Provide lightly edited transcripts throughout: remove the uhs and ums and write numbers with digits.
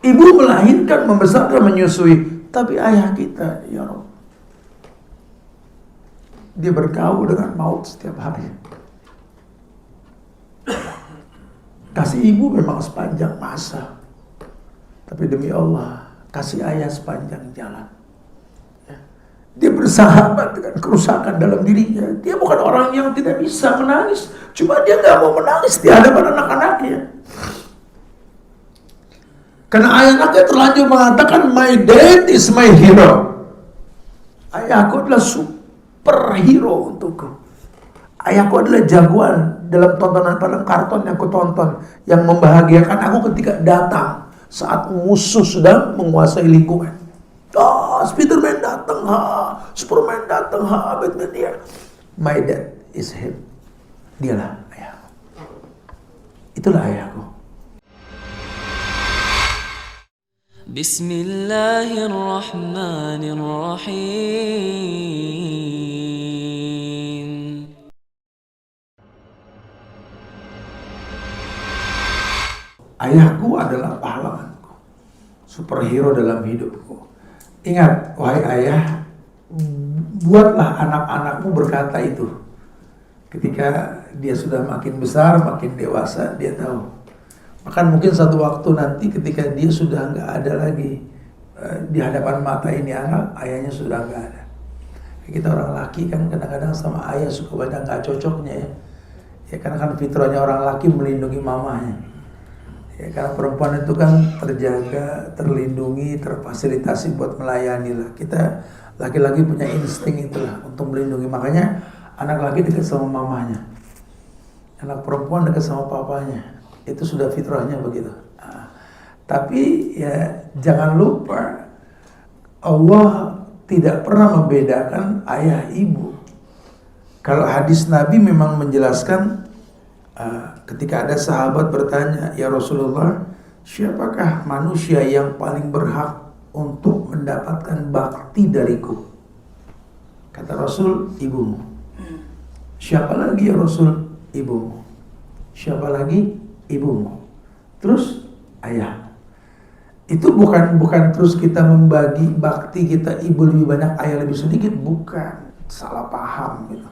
Ibu melahirkan, membesarkan, menyusui. Tapi ayah kita, ya Rabb, dia bergaul dengan maut setiap hari. Kasih ibu memang sepanjang masa, tapi demi Allah, kasih ayah sepanjang jalan. Dia bersahabat dengan kerusakan dalam dirinya. Dia bukan orang yang tidak bisa menangis, cuma dia gak mau menangis di hadapan anak-anaknya. Karena anak-anaknya terlanjur mengatakan, my dad is my hero. Ayahku adalah superhero untukku. Ayahku adalah jagoan dalam tontonan film karton yang aku tonton, yang membahagiakan aku ketika datang saat musuh sedang menguasai lingkungan. Spiderman datang, Superman datang, Batman dia. My dad is him. Dialah ayahku. Itulah ayahku. Bismillahirrahmanirrahim. Ayahku adalah pahlawanku, superhero dalam hidupku. Ingat, wahai ayah, buatlah anak-anakmu berkata itu. Ketika dia sudah makin besar, makin dewasa, dia tahu. Bahkan mungkin satu waktu nanti ketika dia sudah nggak ada lagi di hadapan mata ini anak, ayahnya sudah nggak ada. Kita orang laki kan kadang-kadang sama ayah suka banyak nggak cocoknya ya. Ya karena kan fitrahnya orang laki melindungi mamanya. Ya, karena perempuan itu kan terjaga, terlindungi, terfasilitasi buat melayani lah. Kita laki-laki punya insting itulah untuk melindungi. Makanya anak laki dekat sama mamanya, anak perempuan dekat sama papanya. Itu sudah fitrahnya begitu. Nah, tapi ya jangan lupa, Allah tidak pernah membedakan ayah ibu. Kalau hadis Nabi memang menjelaskan, ketika ada sahabat bertanya, ya Rasulullah, siapakah manusia yang paling berhak untuk mendapatkan bakti dariku? Kata Rasul, ibumu. Siapa lagi ya Rasul? Ibumu. Siapa lagi? Ibumu. Terus ayah. Itu bukan terus kita membagi bakti kita, ibu lebih banyak, ayah lebih sedikit. Bukan. Salah paham gitu.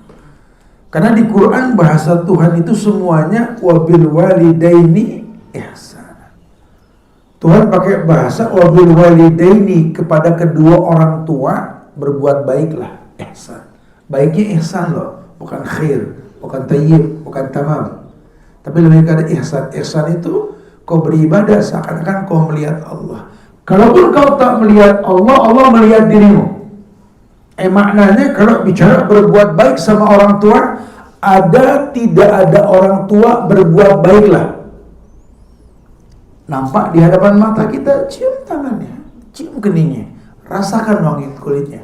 Karena di Quran bahasa Tuhan itu semuanya wabil walidaini ihsan. Tuhan pakai bahasa wabil walidaini, kepada kedua orang tua berbuat baiklah, ihsan. Baiknya ihsan loh, bukan khair, bukan tayyib, bukan tamam. Tapi lebih kepada ihsan. Ihsan itu kau beribadah seakan-akan kau melihat Allah. Kalaupun kau tak melihat Allah, Allah melihat dirimu. Maknanya kalau bicara berbuat baik sama orang tua, tidak ada orang tua berbuat baiklah. Nampak di hadapan mata kita, cium tangannya, cium keningnya, rasakan wangi kulitnya.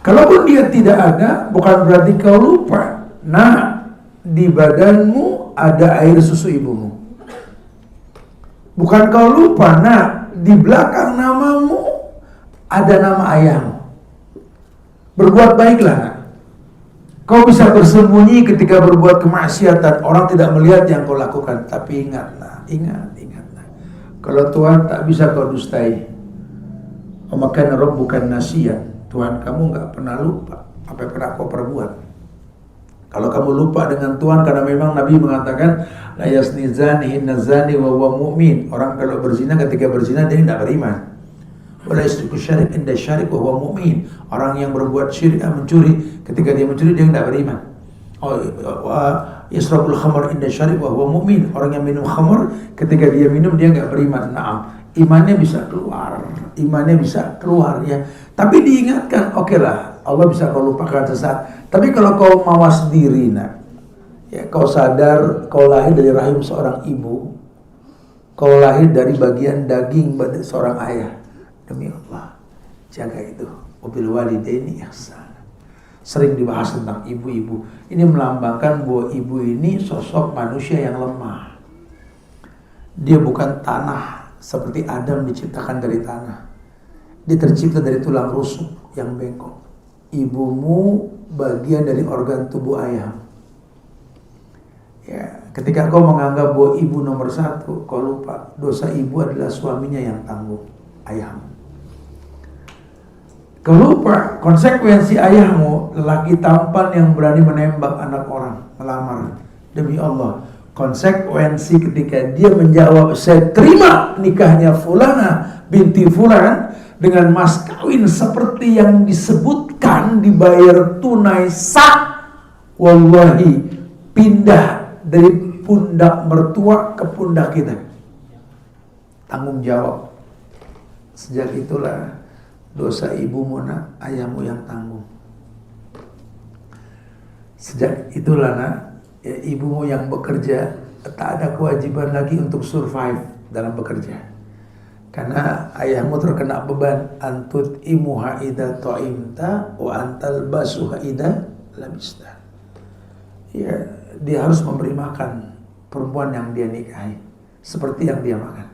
Kalaupun dia tidak ada, bukan berarti kau lupa. Nah, di badanmu ada air susu ibumu. Bukan kau lupa, nah, di belakang namamu ada nama ayahmu. Berbuat baiklah, nak. Kau bisa bersembunyi ketika berbuat kemaksiatan, orang tidak melihat yang kau lakukan. Tapi ingat, nak, ingat. Kalau Tuhan tak bisa kau dustai. Maka Rabb bukan nasiyan. Tuhan kamu nggak pernah lupa apa yang pernah kau perbuat. Kalau kamu lupa dengan Tuhan, karena memang Nabi mengatakan la yazni zani hinna zani wa huwa mu'min. Orang kalau berzina, ketika berzina dia tidak beriman. Wala yasriku syarik inda syarik wa huwa mu'min. Orang yang berbuat syirik, mencuri, ketika dia mencuri dia tidak beriman. Yasrabul khamar inda syarik wa huwa mu'min. Orang yang minum khamar, ketika dia minum dia enggak beriman. Naam, imannya bisa keluar ya. Tapi diingatkan, oke lah, Allah bisa kau lupakan sesaat. Tapi kalau kau mawas diri, nak, ya, kau sadar kau lahir dari rahim seorang ibu, kau lahir dari bagian daging seorang ayah. Demi Allah, jaga itu. Wabil walidaini ihsan. Sering dibahas tentang ibu-ibu. Ini melambangkan bahwa ibu ini sosok manusia yang lemah. Dia bukan tanah seperti Adam diciptakan dari tanah. Dia tercipta dari tulang rusuk yang bengkok. Ibumu bagian dari organ tubuh ayah. Ya, Ketika kau menganggap bahwa ibu nomor satu, kau lupa dosa ibu adalah suaminya yang tanggung, ayahmu. Kau lupa konsekuensi ayahmu, lelaki tampan yang berani menembak anak orang, melamar. Demi Allah, konsekuensi ketika dia menjawab, saya terima nikahnya Fulana binti Fulan dengan mas kawin seperti yang disebutkan, dibayar tunai sah, wallahi pindah dari pundak mertua ke pundak kita. Tanggung jawab. Sejak itulah dosa ibumu nak, ayahmu yang tanggung. Sejak itulah nak, ya, ibumu yang bekerja, tak ada kewajiban lagi untuk survive dalam bekerja. Karena ayahmu terkena beban, antut imuha idza ta'imta wa antal basuha idza labista. Ya, dia harus memberi makan perempuan yang dia nikahi seperti yang dia makan.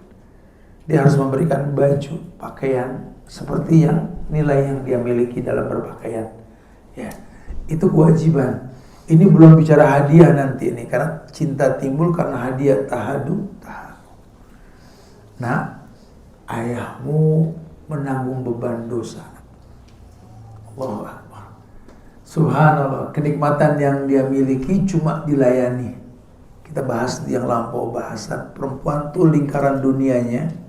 Dia harus memberikan baju, pakaian seperti yang nilai yang dia miliki dalam berpakaian. Ya, itu kewajiban. Ini belum bicara hadiah nanti ini, karena cinta timbul karena hadiah tahadu. Nah, ayahmu menanggung beban dosa. Allahu Akbar. Subhanallah, kenikmatan yang dia miliki cuma dilayani. Kita bahas yang lampau bahasan, perempuan tuh lingkaran dunianya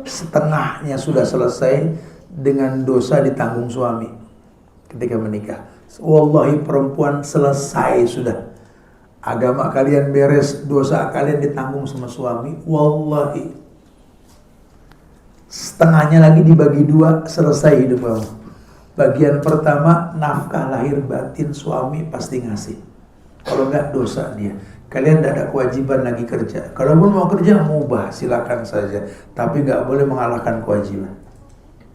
setengahnya sudah selesai dengan dosa ditanggung suami ketika menikah. Wallahi perempuan selesai sudah. Agama kalian beres, dosa kalian ditanggung sama suami. Wallahi. Setengahnya lagi dibagi dua, selesai hidup kamu. Bagian pertama, nafkah lahir batin suami pasti ngasih. Kalau enggak, dosa dia. Kalian tidak ada kewajiban lagi kerja. Kalau mau kerja, mubah, silakan saja. Tapi nggak boleh mengalahkan kewajiban.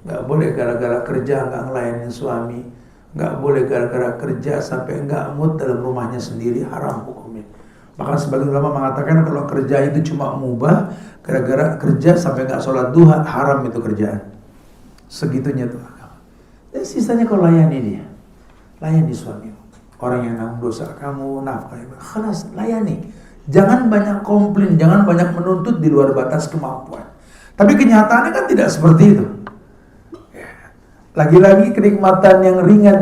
Nggak boleh gara-gara kerja nggak ngelayanin suami. Nggak boleh gara-gara kerja sampai nggak mood dalam rumahnya sendiri, haram hukumnya. Bahkan sebagian ulama mengatakan kalau kerja itu cuma mubah, gara-gara kerja sampai nggak sholat duha, haram itu kerjaan. Segitunya tuh agama. Dan sisanya kau layani dia, layani suami. Orang yang nanggung dosa kamu, nafkah, khalas, layani. Jangan banyak komplain, jangan banyak menuntut di luar batas kemampuan. Tapi kenyataannya kan tidak seperti itu. Lagi-lagi kenikmatan yang ringan,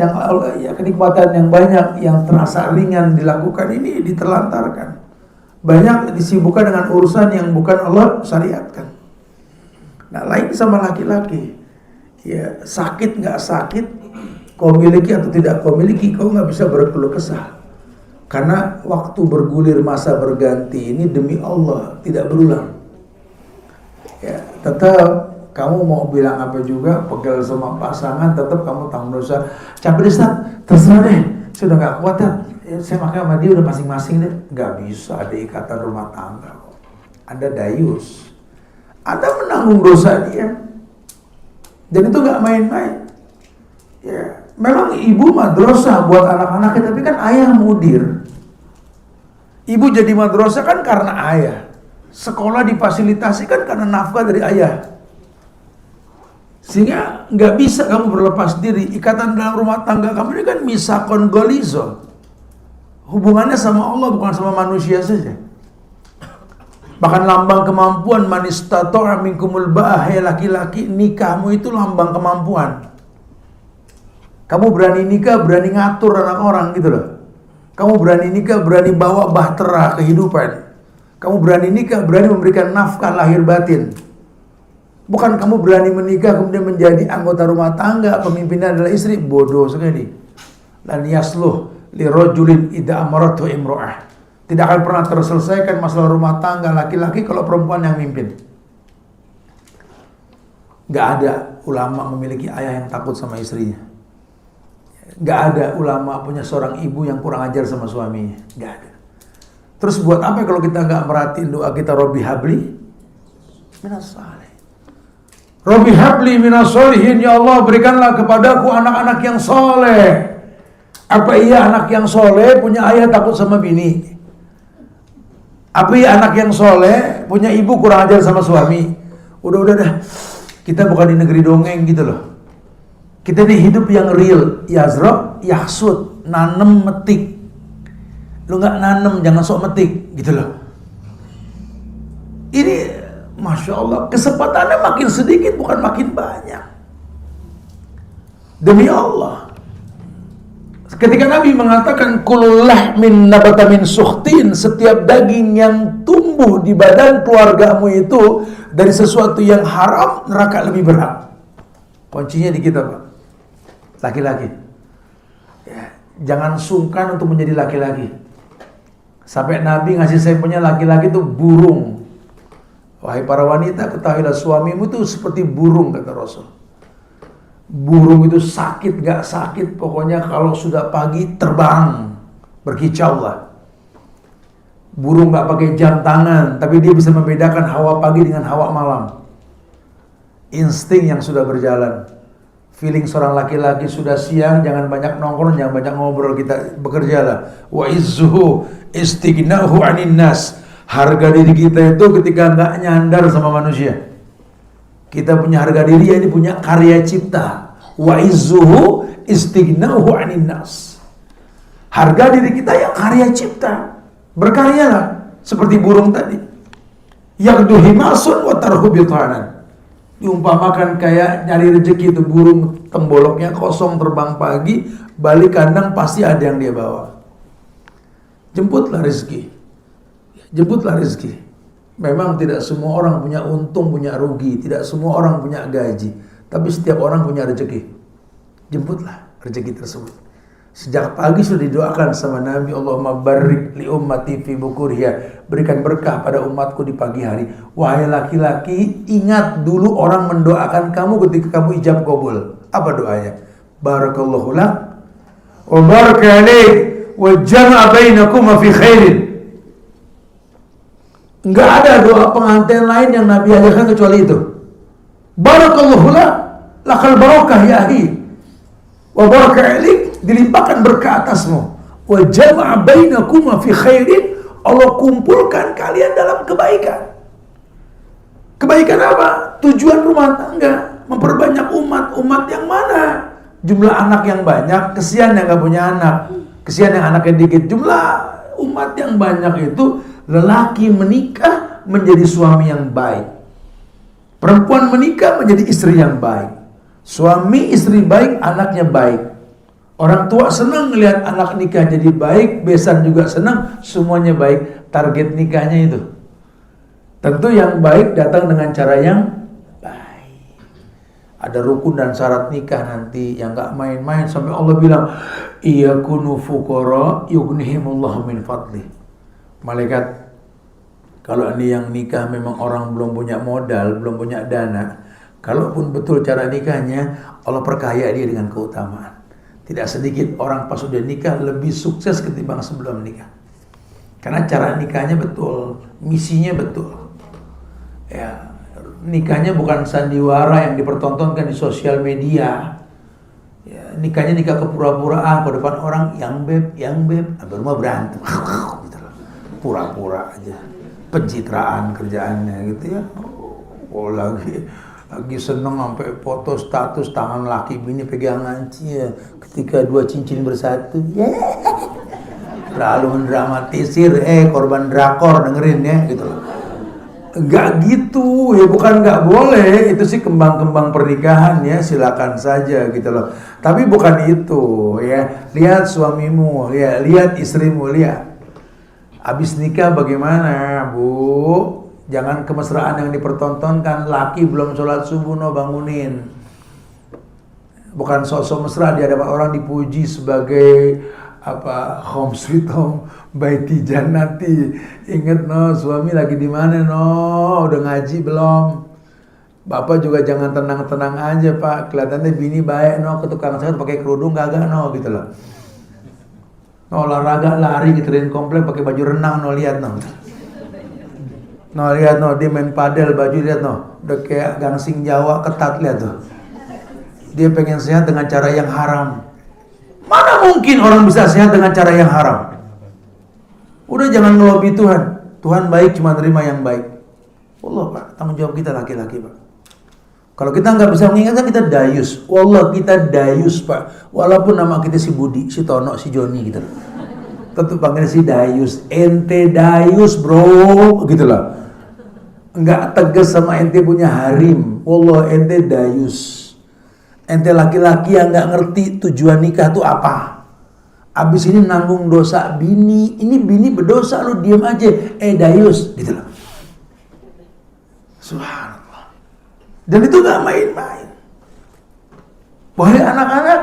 kenikmatan yang banyak, yang terasa ringan dilakukan ini diterlantarkan. Banyak disibukkan dengan urusan yang bukan Allah syariatkan. Nah, lain sama laki-laki. Ya, sakit nggak sakit, kau miliki atau tidak kau miliki, kau nggak bisa berkeluh kesah. Karena waktu bergulir masa berganti ini demi Allah tidak berulang. Ya, tetap kamu mau bilang apa juga, pegel sama pasangan, tetap kamu tanggung dosa. Capek Ustaz, terserah deh, sudah nggak kuat ya. Saya makan sama dia udah masing-masing deh. Nggak bisa, ada ikatan rumah tangga kok. Anda dayus, Anda menanggung dosa dia, dan itu nggak main-main. Ya, memang ibu madrasah buat anak-anaknya, tapi kan ayah mudir. Ibu jadi madrasah kan karena ayah. Sekolah difasilitasi kan karena nafkah dari ayah. Sehingga nggak bisa kamu berlepas diri. Ikatan dalam rumah tangga kamu ini kan misakon golizo. Hubungannya sama Allah, bukan sama manusia saja. Bahkan lambang kemampuan, manistato'a minkumul ba'ah, laki-laki, nikahmu itu lambang kemampuan. Kamu berani nikah, berani ngatur anak orang gitu loh. Kamu berani nikah, berani bawa bahtera kehidupan. Kamu berani nikah, berani memberikan nafkah lahir batin. Bukan kamu berani menikah kemudian menjadi anggota rumah tangga, pemimpinnya adalah istri, bodoh sekali. Lan yasluh li rajulin idza amaratu imra'ah. Tidak akan pernah terselesaikan masalah rumah tangga laki-laki kalau perempuan yang mimpin. Gak ada ulama memiliki ayah yang takut sama istrinya. Gak ada ulama punya seorang ibu yang kurang ajar sama suaminya. Gak ada. Terus buat apa kalau kita gak merhatiin doa kita, Robbi habli minas salih. Robbi habli minas solihin, ya Allah berikanlah kepadaku anak-anak yang soleh. Apa iya anak yang soleh punya ayah takut sama bini? Apa iya anak yang soleh punya ibu kurang ajar sama suami? Udah dah, kita bukan di negeri dongeng gitu loh. Kita ini hidup yang real, yazra, yahsud, nanem metik. Lu nggak nanem jangan sok metik gitu loh. Ini Masya Allah, kesempatannya makin sedikit bukan makin banyak. Demi Allah. Ketika Nabi mengatakan kulul lahmin nabata min sukhtin, setiap daging yang tumbuh di badan keluargamu itu dari sesuatu yang haram, neraka lebih berat. Kuncinya di kita, Pak. Laki-laki. Ya, jangan sungkan untuk menjadi laki-laki. Sampai Nabi ngasih sampelnya laki-laki itu burung. Wahai para wanita, ketahuilah suamimu itu seperti burung, kata Rasul. Burung itu sakit gak sakit, pokoknya kalau sudah pagi terbang, berkicau lah. Burung gak pakai jam tangan, tapi dia bisa membedakan hawa pagi dengan hawa malam. Insting yang sudah berjalan. Feeling seorang laki-laki sudah siang, jangan banyak nongkrong, jangan banyak ngobrol, kita bekerjalah. Wa izzuhu istighnahu 'anil nas. Harga diri kita itu ketika gak nyandar sama manusia. Kita punya harga diri, ini punya karya cipta. Wa izzuhu istighnahu 'anil nas. Harga diri kita ya karya cipta. Berkaryalah seperti burung tadi. Yaqdu himasun wa tarhu bitanan. Diumpamakan kayak nyari rezeki itu, burung temboloknya kosong terbang pagi, balik kandang pasti ada yang dia bawa. Jemputlah rezeki. Jemputlah rezeki. Memang tidak semua orang punya untung, punya rugi. Tidak semua orang punya gaji. Tapi setiap orang punya rezeki. Jemputlah rezeki tersebut. Sejak pagi sudah didoakan sama Nabi, Allahumma barik li ummati fi bukuriha. Berikan berkah pada umatku di pagi hari. Wahai laki-laki, ingat dulu orang mendoakan kamu ketika kamu ijab qabul. Apa doanya? Barakallahu lak wa baraka alaik wa jama'a bainakuma fi khairin. Enggak ada doa pengantin lain yang Nabi ajarkan kecuali itu. Barakallahu lakal barakah ya ahi. Wa baraka alik, dilimpahkan berkah atasmu. Wa jama'a bainakuma fi khairin, Allah kumpulkan kalian dalam kebaikan. Kebaikan apa? Tujuan rumah tangga, memperbanyak umat. Umat yang mana? Jumlah anak yang banyak, kesian yang gak punya anak. Kesian yang anaknya dikit. Jumlah umat yang banyak itu, lelaki menikah menjadi suami yang baik. Perempuan menikah menjadi istri yang baik. Suami istri baik, anaknya baik. Orang tua senang melihat anak nikah jadi baik, besan juga senang, semuanya baik. Target nikahnya itu. Tentu yang baik datang dengan cara yang baik. Ada rukun dan syarat nikah nanti yang gak main-main, sampai Allah bilang, iyakunu fuqara yughnihimullahu min fadlih. Malaikat, kalau ini yang nikah memang orang belum punya modal, belum punya dana, kalaupun betul cara nikahnya, Allah perkaya dia dengan keutamaan. Tidak sedikit orang pas sudah nikah lebih sukses ketimbang sebelum nikah. Karena cara nikahnya betul, misinya betul. Ya, nikahnya bukan sandiwara yang dipertontonkan di sosial media. Ya, nikahnya nikah kepura-puraan, ke depan orang yang beb, sampai rumah berantem. Pura-pura aja, pencitraan kerjaannya gitu ya. Oh, lagi seneng sampai foto status tangan laki bini pegangan ya, ketika dua cincin bersatu. Terlalu mendramatisir, korban drakor, dengerin ya gitu loh. Enggak gitu ya, bukan enggak boleh, itu sih kembang-kembang pernikahan ya, silakan saja gitu loh. Tapi bukan itu ya. Lihat suamimu, ya, lihat istrimu, lihat. Habis nikah bagaimana, Bu? Jangan kemesraan yang dipertontonkan. Laki belum sholat subuh, no bangunin. Bukan sosok mesra di hadapan orang dipuji sebagai apa, home sweet home, baiti jannati. Ingat no, suami lagi di mana no? Udah ngaji belum? Bapak juga jangan tenang-tenang aja Pak. Kelihatannya bini baik no, ke tukang sayur pakai kerudung kagak no gitu loh. No, olahraga lari ngiterin komplek pakai baju renang no, lihat no. No, lihat no, dia main padel baju, lihat no, udah kayak gangsing Jawa ketat, lihat tuh. Dia pengen sehat dengan cara yang haram. Mana mungkin orang bisa sehat dengan cara yang haram? Udah jangan ngelobi Tuhan. Tuhan baik, cuma terima yang baik. Allah Pak, tanggung jawab kita laki-laki Pak. Kalau kita nggak bisa mengingatkan, kita dayus. Wallah kita dayus Pak. Walaupun nama kita si Budi, si Tono, si Joni gitu. Tetap panggil si dayus. Ente dayus bro, gitu lah. nggak tegas sama ente punya harim. Wallah, ente dayus. Ente laki-laki yang nggak ngerti tujuan nikah tuh apa. Abis ini nanggung dosa bini. Ini bini berdosa, lu diem aja. Dayus, gitu loh. Subhanallah. Dan itu nggak main-main. Wahai anak-anak,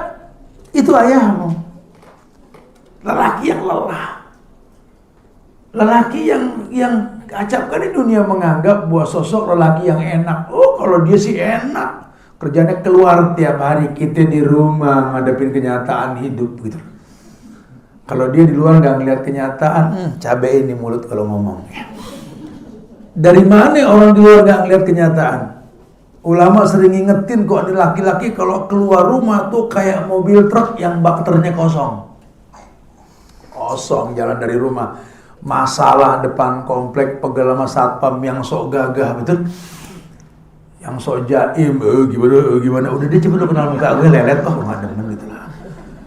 itu ayahmu. Lelaki yang lelah. Lelaki yang acap kali dunia menganggap bahwa sosok lelaki yang enak. Oh, kalau dia sih enak. Kerjanya keluar tiap hari, kita di rumah ngadepin kenyataan hidup gitu. Kalau dia di luar nggak ngeliat kenyataan, cabein di mulut kalau ngomong. Dari mana orang di luar nggak ngeliat kenyataan? Ulama sering ingetin kok, ini laki-laki kalau keluar rumah tuh kayak mobil truk yang bak ternya kosong. Kosong jalan dari rumah. Masalah depan komplek pegel sama satpam yang sok gagah, betul? Yang sok jaim, gimana? Udah dia cepet kenal muka gue, lelet, nggak demen gitu lah.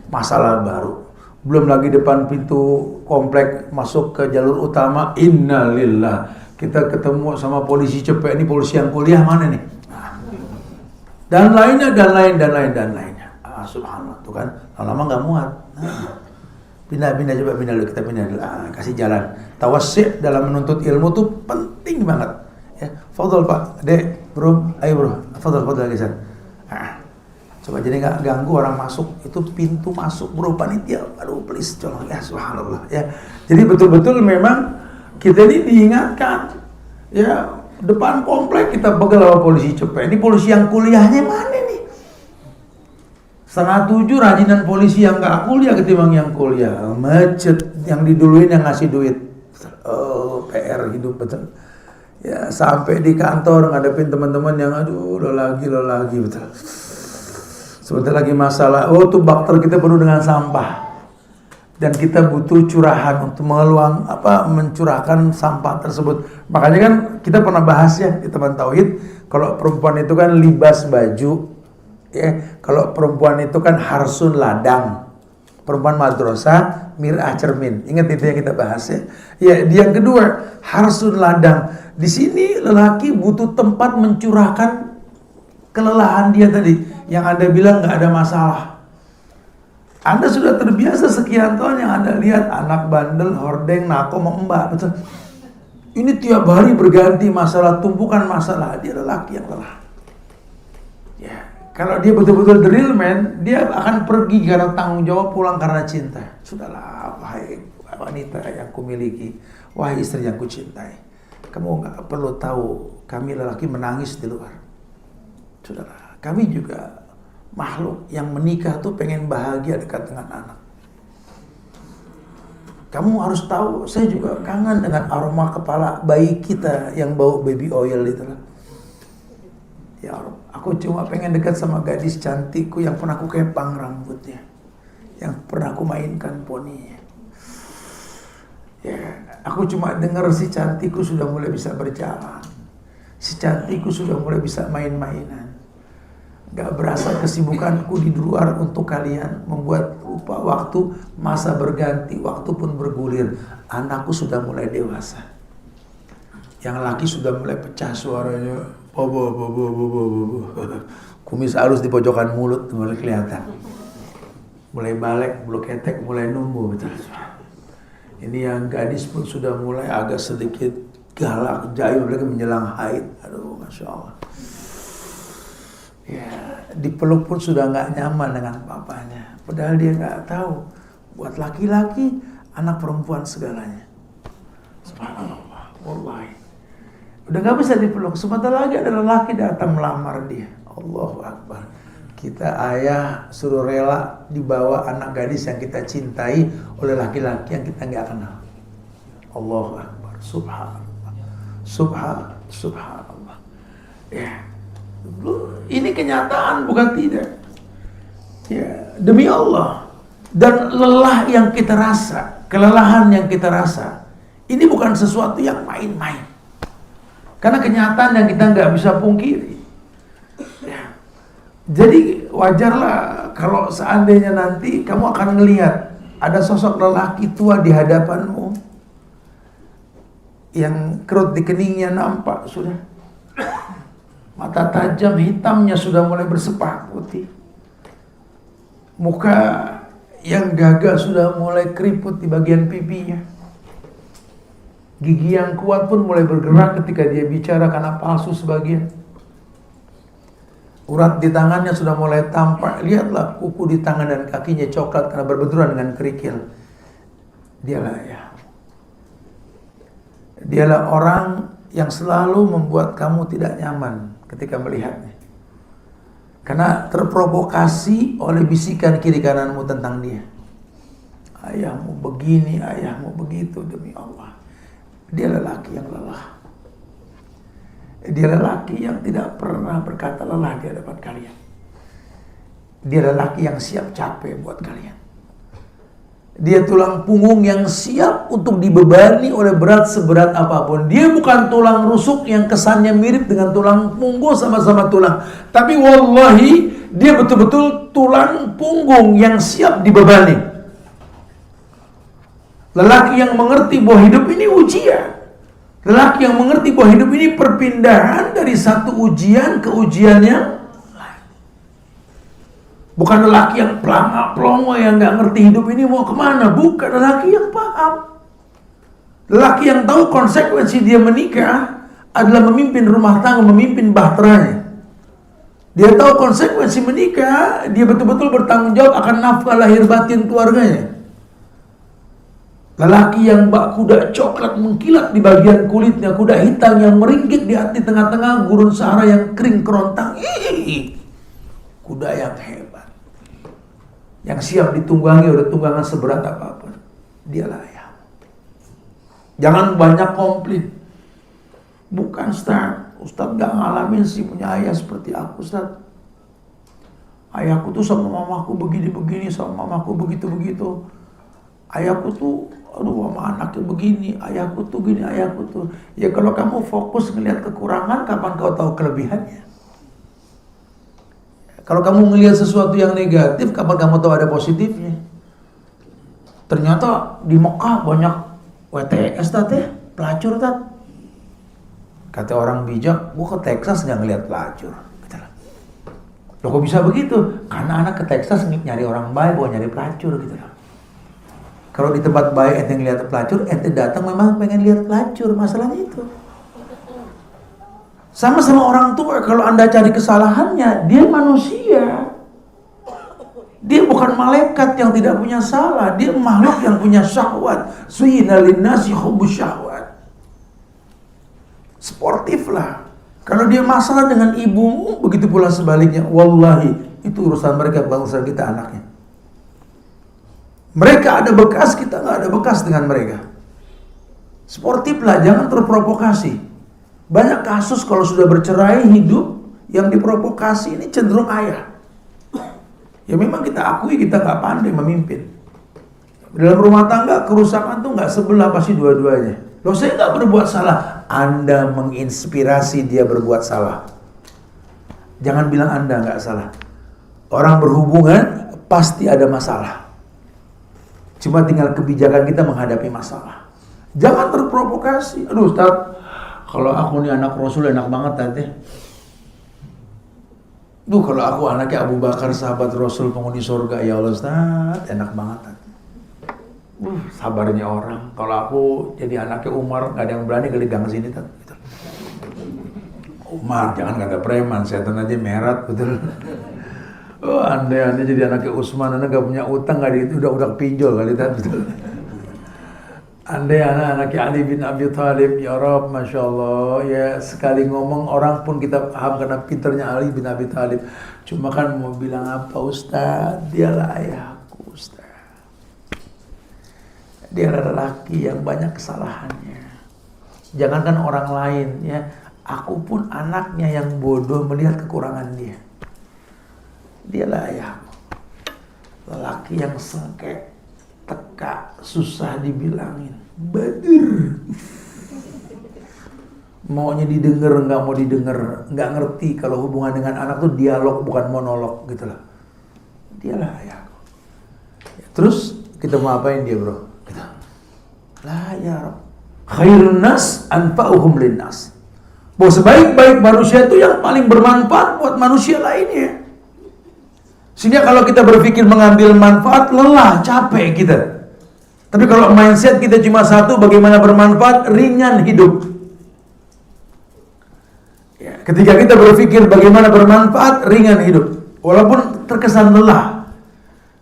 Masalah baru. Belum lagi depan pintu komplek masuk ke jalur utama, innalillah. Kita ketemu sama polisi cepet, ini polisi yang kuliah mana nih? Dan lainnya. Subhanallah, tuh kan, lama-lama nggak muat. Pindah coba pindah dulu, kita pindah dulu. Kasih jalan. Tawassi' dalam menuntut ilmu tuh penting banget. Ya, fadhol Pak, Dek, Bro, ayo Bro, fadhol geser. Coba jadi nggak ganggu orang masuk, itu pintu masuk Bro, panitia. Aduh, please tolong ya, subhanallah ya. Jadi betul-betul memang kita ini diingatkan. Ya, depan komplek kita pegal sama polisi cepet. Ini polisi yang kuliahnya mana nih? 6:30 rajinan polisi yang gak kuliah ketimbang yang kuliah. Macet, yang diduluin yang ngasih duit. Oh, PR hidup betul. Ya, sampai di kantor ngadepin teman-teman yang aduh lo lagi betul. Sebentar lagi masalah. Oh, tuh bakter kita penuh dengan sampah. Dan kita butuh curahan untuk mencurahkan sampah tersebut. Makanya kan kita pernah bahas ya di teman tauhid, kalau perempuan itu kan libas baju. Ya, kalau perempuan itu kan harsun ladang, perempuan madrasah mir'ah cermin. Ingat itu yang kita bahas ya. Ya, yang kedua harsun ladang. Di sini lelaki butuh tempat mencurahkan kelelahan dia tadi, yang Anda bilang nggak ada masalah. Anda sudah terbiasa sekian tahun yang Anda lihat anak bandel, hordeng, nako, mbak, betul. Ini tiap hari berganti masalah, tumpukan masalah. Dia lelaki yang lelah. Ya. Kalau dia betul-betul the real man, dia akan pergi karena tanggung jawab, pulang karena cinta. Sudahlah, wahai wanita yang kumiliki, wahai istri yang kucintai, kamu nggak perlu tahu kami lelaki menangis di luar. Sudahlah, kami juga makhluk yang menikah tuh pengen bahagia dekat dengan anak. Kamu harus tahu, saya juga kangen dengan aroma kepala bayi kita yang bau baby oil itu lah. Ya Allah, aku cuma pengen dekat sama gadis cantikku yang pernah aku kepang rambutnya, yang pernah aku mainkan poninya. Ya, aku cuma dengar si cantikku sudah mulai bisa berjalan, si cantikku sudah mulai bisa main-mainan. Gak berasa kesibukanku di luar untuk kalian, membuat lupa waktu, masa berganti, waktu pun bergulir. Anakku sudah mulai dewasa, yang laki sudah mulai pecah suaranya. Kumis halus di pojokan mulut mulai kelihatan, mulai balek, bulu ketek mulai numbuh, betul. Ini yang gadis pun sudah mulai agak sedikit galak, jayu, mereka menjelang haid. Aduh, masya Allah. Ya, dipeluk pun sudah nggak nyaman dengan papanya. Padahal dia nggak tahu, buat laki-laki anak perempuan segalanya. Subhanallah, wallahi. Udah gak bisa dipeluk. Sebentar lagi ada lelaki datang melamar dia. Allahu Akbar. Kita ayah suruh rela dibawa anak gadis yang kita cintai oleh laki-laki yang kita gak kenal. Allahu Akbar. Subhanallah. Ya, ini kenyataan bukan tidak. Ya, demi Allah. Dan lelah yang kita rasa, kelelahan yang kita rasa, ini bukan sesuatu yang main-main. Karena kenyataan yang kita nggak bisa pungkiri. Ya. Jadi wajarlah kalau seandainya nanti kamu akan melihat ada sosok lelaki tua di hadapanmu yang kerut di keningnya nampak sudah. Mata tajam hitamnya sudah mulai bersepak putih. Muka yang gagah sudah mulai keriput di bagian pipinya. Gigi yang kuat pun mulai bergerak ketika dia bicara karena palsu sebagian. Urat di tangannya sudah mulai tampak. Lihatlah kuku di tangan dan kakinya coklat karena berbenturan dengan kerikil. Dialah orang yang selalu membuat kamu tidak nyaman ketika melihatnya. Karena terprovokasi oleh bisikan kiri kananmu tentang dia. Ayahmu begini, ayahmu begitu, demi Allah. Dia lelaki yang lelah. Dia lelaki yang tidak pernah berkata lelah di hadapan kalian. Dia lelaki yang siap capek buat kalian. Dia tulang punggung yang siap untuk dibebani oleh berat seberat apapun. Dia bukan tulang rusuk yang kesannya mirip dengan tulang punggung, sama-sama tulang. Tapi wallahi dia betul-betul tulang punggung yang siap dibebani. Lelaki yang mengerti bahwa hidup ini ujian. Lelaki yang mengerti bahwa hidup ini perpindahan dari satu ujian ke ujian yang lain. Bukan lelaki yang pelangak-pelongo yang gak ngerti hidup ini mau kemana. Bukan, lelaki yang paham. Lelaki yang tahu konsekuensi dia menikah adalah memimpin rumah tangga, memimpin bahteranya. Dia tahu konsekuensi menikah, dia betul-betul bertanggung jawab akan nafkah lahir batin keluarganya. Lelaki yang bak kuda coklat mengkilat di bagian kulitnya, kuda hitam yang meringkik di tengah-tengah gurun Sahara yang kering kerontang. Kuda yang hebat, yang siap ditunggangi oleh tunggangan seberat apapun. Dialah ayah. Jangan banyak komplain. Bukan Ustaz gak ngalamin sih punya ayah seperti aku, Ustaz. Ayahku tuh sama mamaku begini-begini, sama mamaku begitu-begitu. Ayahku tuh sama anaknya begini, ayahku tuh gini, ayahku tuh. Ya kalau kamu fokus ngelihat kekurangan, kapan kau tahu kelebihannya? Kalau kamu ngelihat sesuatu yang negatif, kapan kamu tahu ada positifnya? Ternyata di Mekah banyak WTS ya, pelacur tat. Kata orang bijak, gua ke Texas nggak ngelihat pelacur. Loh kok bisa begitu? Karena anak ke Texas nyari orang baik, bukan nyari pelacur gitu loh. Kalau di tempat baik ente ngeliat pelacur, ente datang memang pengen lihat pelacur, masalahnya itu. Sama-sama orang tua, kalau anda cari kesalahannya, dia manusia. Dia bukan malaikat yang tidak punya salah, dia makhluk yang punya syahwat. Suyina linnasi hubbus syahwat. Sportif lah. Kalau dia masalah dengan ibumu, begitu pula sebaliknya. Wallahi, itu urusan mereka, bukan urusan kita anaknya. Mereka ada bekas, kita nggak ada bekas dengan mereka. Sportif lah, jangan terprovokasi. Banyak kasus kalau sudah bercerai hidup, yang diprovokasi ini cenderung ayah. Ya memang kita akui kita nggak pandai memimpin. Dalam rumah tangga kerusakan tuh nggak sebelah, pasti dua-duanya. Loh saya nggak berbuat salah. Anda menginspirasi dia berbuat salah. Jangan bilang Anda nggak salah. Orang berhubungan pasti ada masalah. Cuma tinggal kebijakan kita menghadapi masalah. Jangan terprovokasi. Aduh Ustaz, kalau aku nih anak Rasul enak banget tante. Duh kalau aku anaknya Abu Bakar sahabat Rasul penghuni surga, ya Allah Ustaz, enak banget tante. Sabarnya orang. Kalau aku jadi anaknya Umar, gak ada yang berani kali gang sini tante. Gitu. Umar, jangan kata preman, setan aja merat betul. Oh, andai jadi anaknya Utsman, anda gak punya utang kali itu udah pinjol kali tadi. Andai anaknya Ali bin Abi Thalib, ya Rabb, Masya Allah, ya sekali ngomong orang pun kita paham karena pinternya Ali bin Abi Thalib. Cuma kan mau bilang apa Ustaz, dialah ayahku Ustaz. Dialah lelaki yang banyak kesalahannya. Jangankan orang lain ya, aku pun anaknya yang bodoh melihat kekurangan dia. Dialah ayahku. Lelaki yang sengke, teka, susah dibilangin. Badur. Maunya didengar, nggak mau didengar, nggak ngerti kalau hubungan dengan anak tuh dialog bukan monolog gitu lah. Dialah ayahku. Ya, terus kita mau apain dia bro? Kita, lah ya Rob, Khairun nas anfa'uhum linnas. Bahwa sebaik-baik manusia itu yang paling bermanfaat buat manusia lainnya. Sehingga kalau kita berpikir mengambil manfaat, lelah, capek kita. Tapi kalau mindset kita cuma satu, bagaimana bermanfaat, ringan hidup. Ya, ketika kita berpikir bagaimana bermanfaat, ringan hidup. Walaupun terkesan lelah.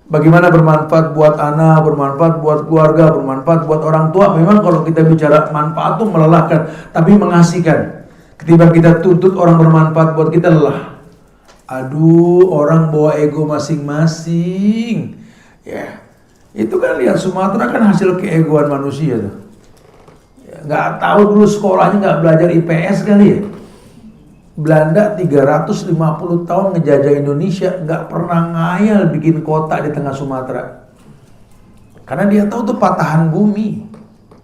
Bagaimana bermanfaat buat anak, bermanfaat buat keluarga, bermanfaat buat orang tua. Memang kalau kita bicara manfaat itu melelahkan, tapi mengasihkan. Ketika kita tuntut orang bermanfaat buat kita, lelah. Aduh, orang bawa ego masing-masing. Ya, itu kan lihat Sumatera kan hasil keegoan manusia tuh. Ya, nggak tahu dulu sekolahnya nggak belajar IPS kali ya. Belanda 350 tahun ngejajah Indonesia, nggak pernah ngayal bikin kota di tengah Sumatera. Karena dia tahu tuh patahan bumi.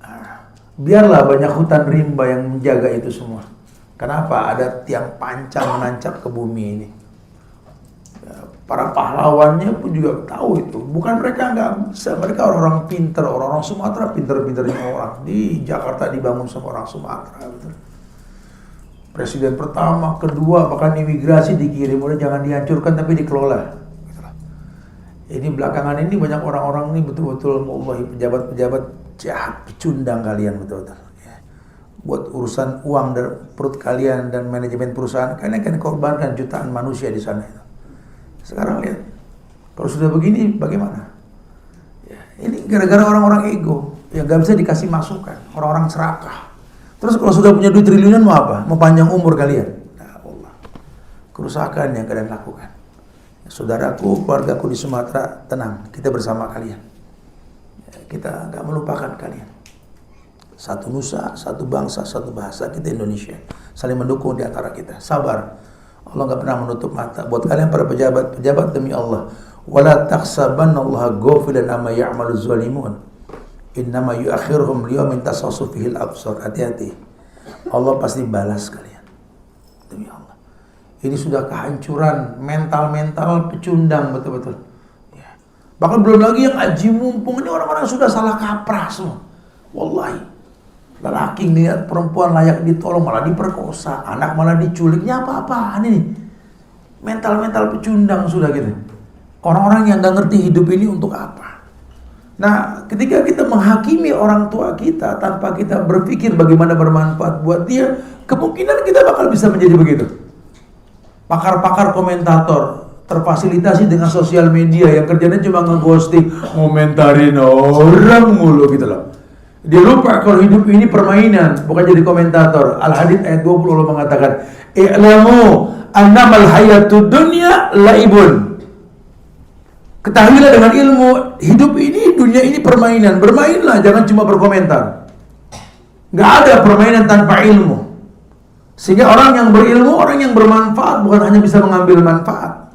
Nah, biarlah banyak hutan rimba yang menjaga itu semua. Kenapa? Ada tiang pancang menancap ke bumi ini. Para pahlawannya pun juga tahu itu. Bukan mereka nggak bisa, mereka orang-orang pinter, orang-orang Sumatera pinter-pinternya orang. Di Jakarta dibangun sama orang Sumatera. Betul. Presiden pertama, kedua, bahkan imigrasi dikirim, udah jangan dihancurkan tapi dikelola. Ini belakangan ini banyak orang-orang ini betul-betul wallahi pejabat-pejabat jahat, pecundang kalian betul-betul. Ya. Buat urusan uang dari perut kalian dan manajemen perusahaan, kalian akan korbankan jutaan manusia di sana. Sekarang lihat, kalau sudah begini bagaimana? Ya, ini gara-gara orang-orang ego yang gak bisa dikasih masukan, orang-orang serakah. Terus kalau sudah punya duit triliunan mau apa? Mau panjang umur kalian? Nah, Allah. Kerusakan yang kalian lakukan. Saudaraku, keluargaku di Sumatera, tenang, kita bersama kalian. Kita nggak melupakan kalian. Satu nusa, satu bangsa, satu bahasa, kita Indonesia. Saling mendukung di antara kita. Sabar. Allah nggak pernah menutup mata. Buat kalian para pejabat demi Allah. Wala tahsabannallaha ghafilan amma ya'maluz zalimun. Innama yu'akhiruhum liyaumin tashkhasu fihil absar. Hati-hati. Allah pasti balas kalian. Demi Allah. Ini sudah kehancuran mental-mental pecundang betul-betul. Ya. Bahkan belum lagi yang aji mumpung, ini orang-orang sudah salah kaprah semua. Wallahi. Lelaki lihat perempuan layak ditolong malah diperkosa, anak malah diculiknya apa-apaan ini. Mental-mental pecundang sudah gitu. Orang-orang yang gak ngerti hidup ini untuk apa. Nah, ketika kita menghakimi orang tua kita tanpa kita berpikir bagaimana bermanfaat buat dia, kemungkinan kita bakal bisa menjadi begitu. Pakar-pakar komentator terfasilitasi dengan sosial media yang kerjanya cuma ngeghosting, ngomentarin orang mulu gitu loh. Dia lupa kalau hidup ini permainan, bukan jadi komentator. Al-Hadid ayat 20 Allah mengatakan, "I'lamu annamal hayatud dunya laibun." Ketahuilah dengan ilmu, hidup ini, dunia ini permainan. Bermainlah, jangan cuma berkomentar. Nggak ada permainan tanpa ilmu. Sehingga orang yang berilmu, orang yang bermanfaat, bukan hanya bisa mengambil manfaat.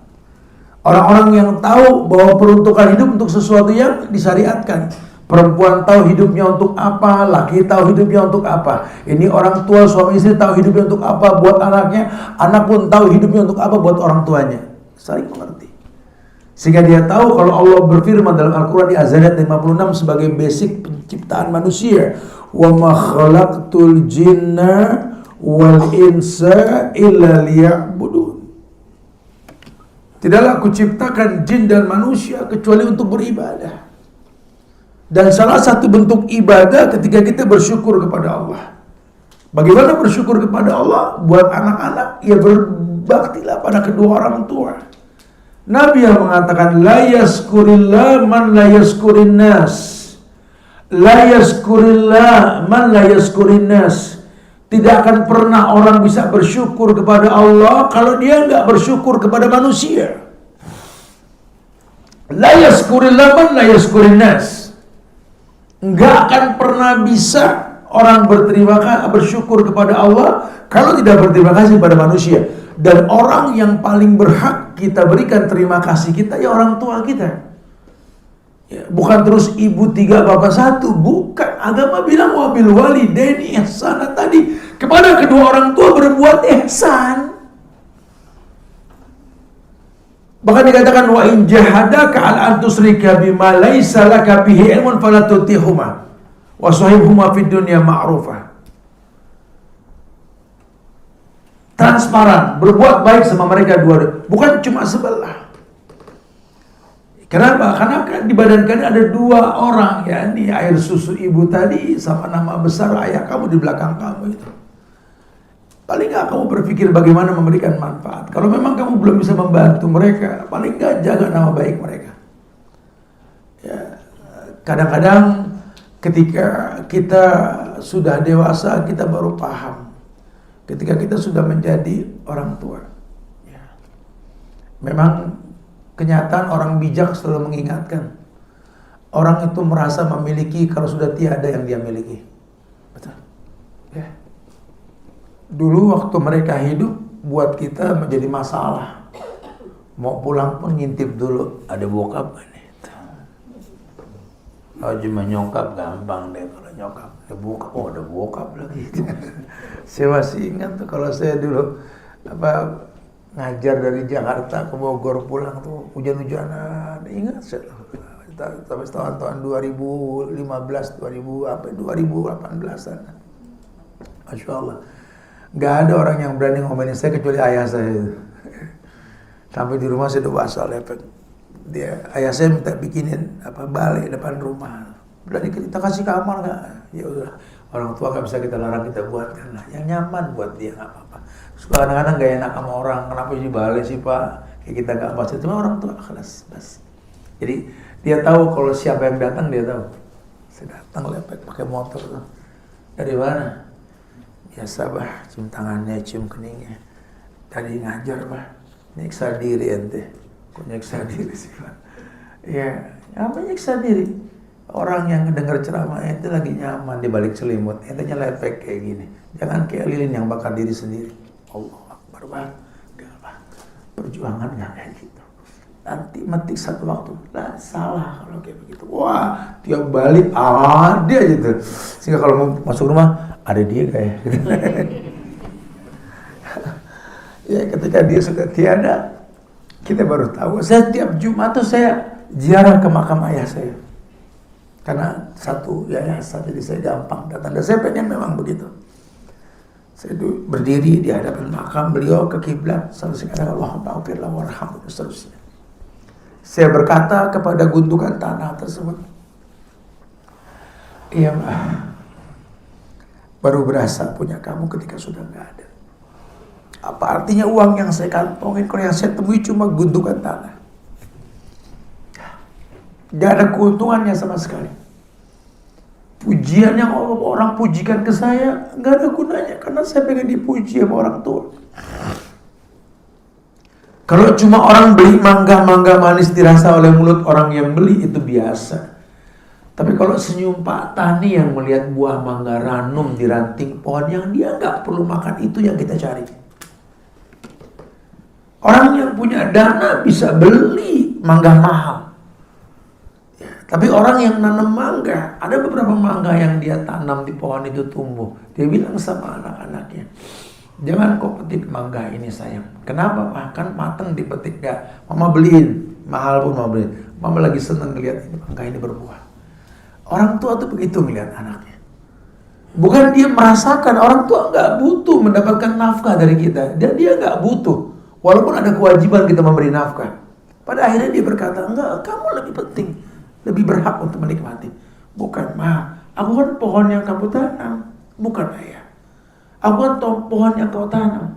Orang-orang yang tahu bahwa peruntukan hidup untuk sesuatu yang disyariatkan. Perempuan tahu hidupnya untuk apa, laki tahu hidupnya untuk apa. Ini orang tua, suami istri tahu hidupnya untuk apa buat anaknya, anak pun tahu hidupnya untuk apa buat orang tuanya. Saling mengerti. Sehingga dia tahu kalau Allah berfirman dalam Al-Quran di Az-Zariyat 56 sebagai basic penciptaan manusia. Wa ma khalaqtul jinna wal insa illa liya'budun. Tidaklah aku ciptakan jin dan manusia kecuali untuk beribadah. Dan salah satu bentuk ibadah ketika kita bersyukur kepada Allah. Bagaimana bersyukur kepada Allah? Buat anak-anak, ya berbaktilah pada kedua orang tua. Nabi yang mengatakan la yazkurillah man la yazkurin nas. La yazkurillah man la yazkurin nas. Tidak akan pernah orang bisa bersyukur kepada Allah kalau dia enggak bersyukur kepada manusia. La yazkurillah man la yazkurin nas. Enggak akan pernah bisa orang bersyukur kepada Allah kalau tidak berterima kasih pada manusia. Dan orang yang paling berhak kita berikan terima kasih kita ya orang tua kita. Ya, bukan terus ibu 3 bapak 1, bukan. Agama bilang wabil walidaini ihsana tadi, kepada kedua orang tua berbuat ihsan. Bahkan dikatakan wa in jahadaka al antusrika bima laisa laka bihi ilmun fala tutihuma Wasahibhuma fid dunya ma'rufah. Transparan, berbuat baik sama mereka dua, bukan cuma sebelah. Kenapa? Karena kan di badan kalian ada dua orang, ya, ini air susu ibu tadi sama nama besar ayah kamu di belakang kamu itu. Paling nggak kamu berpikir bagaimana memberikan manfaat. Kalau memang kamu belum bisa membantu mereka, paling nggak jaga nama baik mereka. Ya, kadang-kadang ketika kita sudah dewasa, kita baru paham. Ketika kita sudah menjadi orang tua, ya. Memang kenyataan orang bijak selalu mengingatkan. Orang itu merasa memiliki kalau sudah tiada yang dia miliki. Betul. Ya. Dulu waktu mereka hidup, buat kita menjadi masalah. Mau pulang pun ngintip dulu, ada bokap gak nih? Oh, cuma nyokap gampang deh kalau nyokap. Ada bokap, oh ada bokap lagi. Saya masih ingat tuh kalau saya dulu ngajar dari Jakarta ke Bogor pulang tuh hujan-hujanan. Ingat saya sampai tahun 2015, 2018-an. Masya Allah. Gak ada orang yang berani ngomelin saya kecuali ayah saya. Sampai di rumah saya udah basah lepek. Ayah saya minta bikinin balai depan rumah. Udah kita kasih kamar nggak? Ya udah, orang tua nggak bisa kita larang, kita buatkan lah yang nyaman buat dia, nggak apa-apa. Terus kadang-kadang gak enak sama orang, kenapa ini balai sih pak? Kayak kita nggak baca, cuma orang tua kelas bas. Jadi dia tahu kalau siapa yang datang, dia tahu. Saya datang lepek pakai motor tuh. Dari mana? Biasa bah, cium tangannya, cium keningnya. Tadi ngajar bah, nyiksa diri ente. Kok nyiksa diri sih pak? Ya, apa nyiksa diri? Orang yang dengar ceramah itu lagi nyaman di balik selimut, entenya lepek kayak gini. Jangan kayak lilin yang bakar diri sendiri. Allah Akbar, bah. Perjuangan nggak kayak gitu. Nanti metik satu waktu, lah salah kalau kayak begitu. Wah, tiap balik ada gitu. Sehingga kalau mau masuk rumah, ada dia kayak. Ya ketika dia sudah tiada, kita baru tahu. Saya tiap Jumat tuh saya ziarah ke makam ayah saya. Karena satu yayasan, jadi saya gampang datang. Dan saya pengen memang begitu. Saya berdiri di hadapan makam beliau ke kiblat sampai sekarang Allahumma ghfirlah warhamhu seterusnya. Saya berkata kepada gundukan tanah tersebut, iya mbak, baru berasa punya kamu ketika sudah nggak ada. Apa artinya uang yang saya kantongin kalau yang saya temui cuma gundukan tanah? Gak ada keuntungannya sama sekali. Pujian yang orang pujikan ke saya gak ada gunanya karena saya pengen dipuji sama orang tua. Kalau cuma orang beli mangga manis dirasa oleh mulut orang yang beli itu biasa. Tapi kalau senyum Pak Tani yang melihat buah mangga ranum di ranting pohon yang dia gak perlu makan, itu yang kita cari. Orang yang punya dana bisa beli mangga mahal. Tapi orang yang nanam mangga, ada beberapa mangga yang dia tanam di pohon itu tumbuh. Dia bilang sama anak-anaknya, jangan kau petik mangga ini sayang. Kenapa Pak? Kan mateng dipetik gak? Mama beliin, mahal pun mama beliin. Mama lagi seneng ngeliat ini mangga ini berbuah. Orang tua tuh begitu melihat anaknya. Bukan dia merasakan, orang tua gak butuh mendapatkan nafkah dari kita. Dan dia gak butuh, walaupun ada kewajiban kita memberi nafkah. Pada akhirnya dia berkata, enggak, kamu lebih penting, lebih berhak untuk menikmati. Bukan, ma, aku kan pohon yang kamu tanam, bukan ayah. Aku kan pohon yang kau tanam.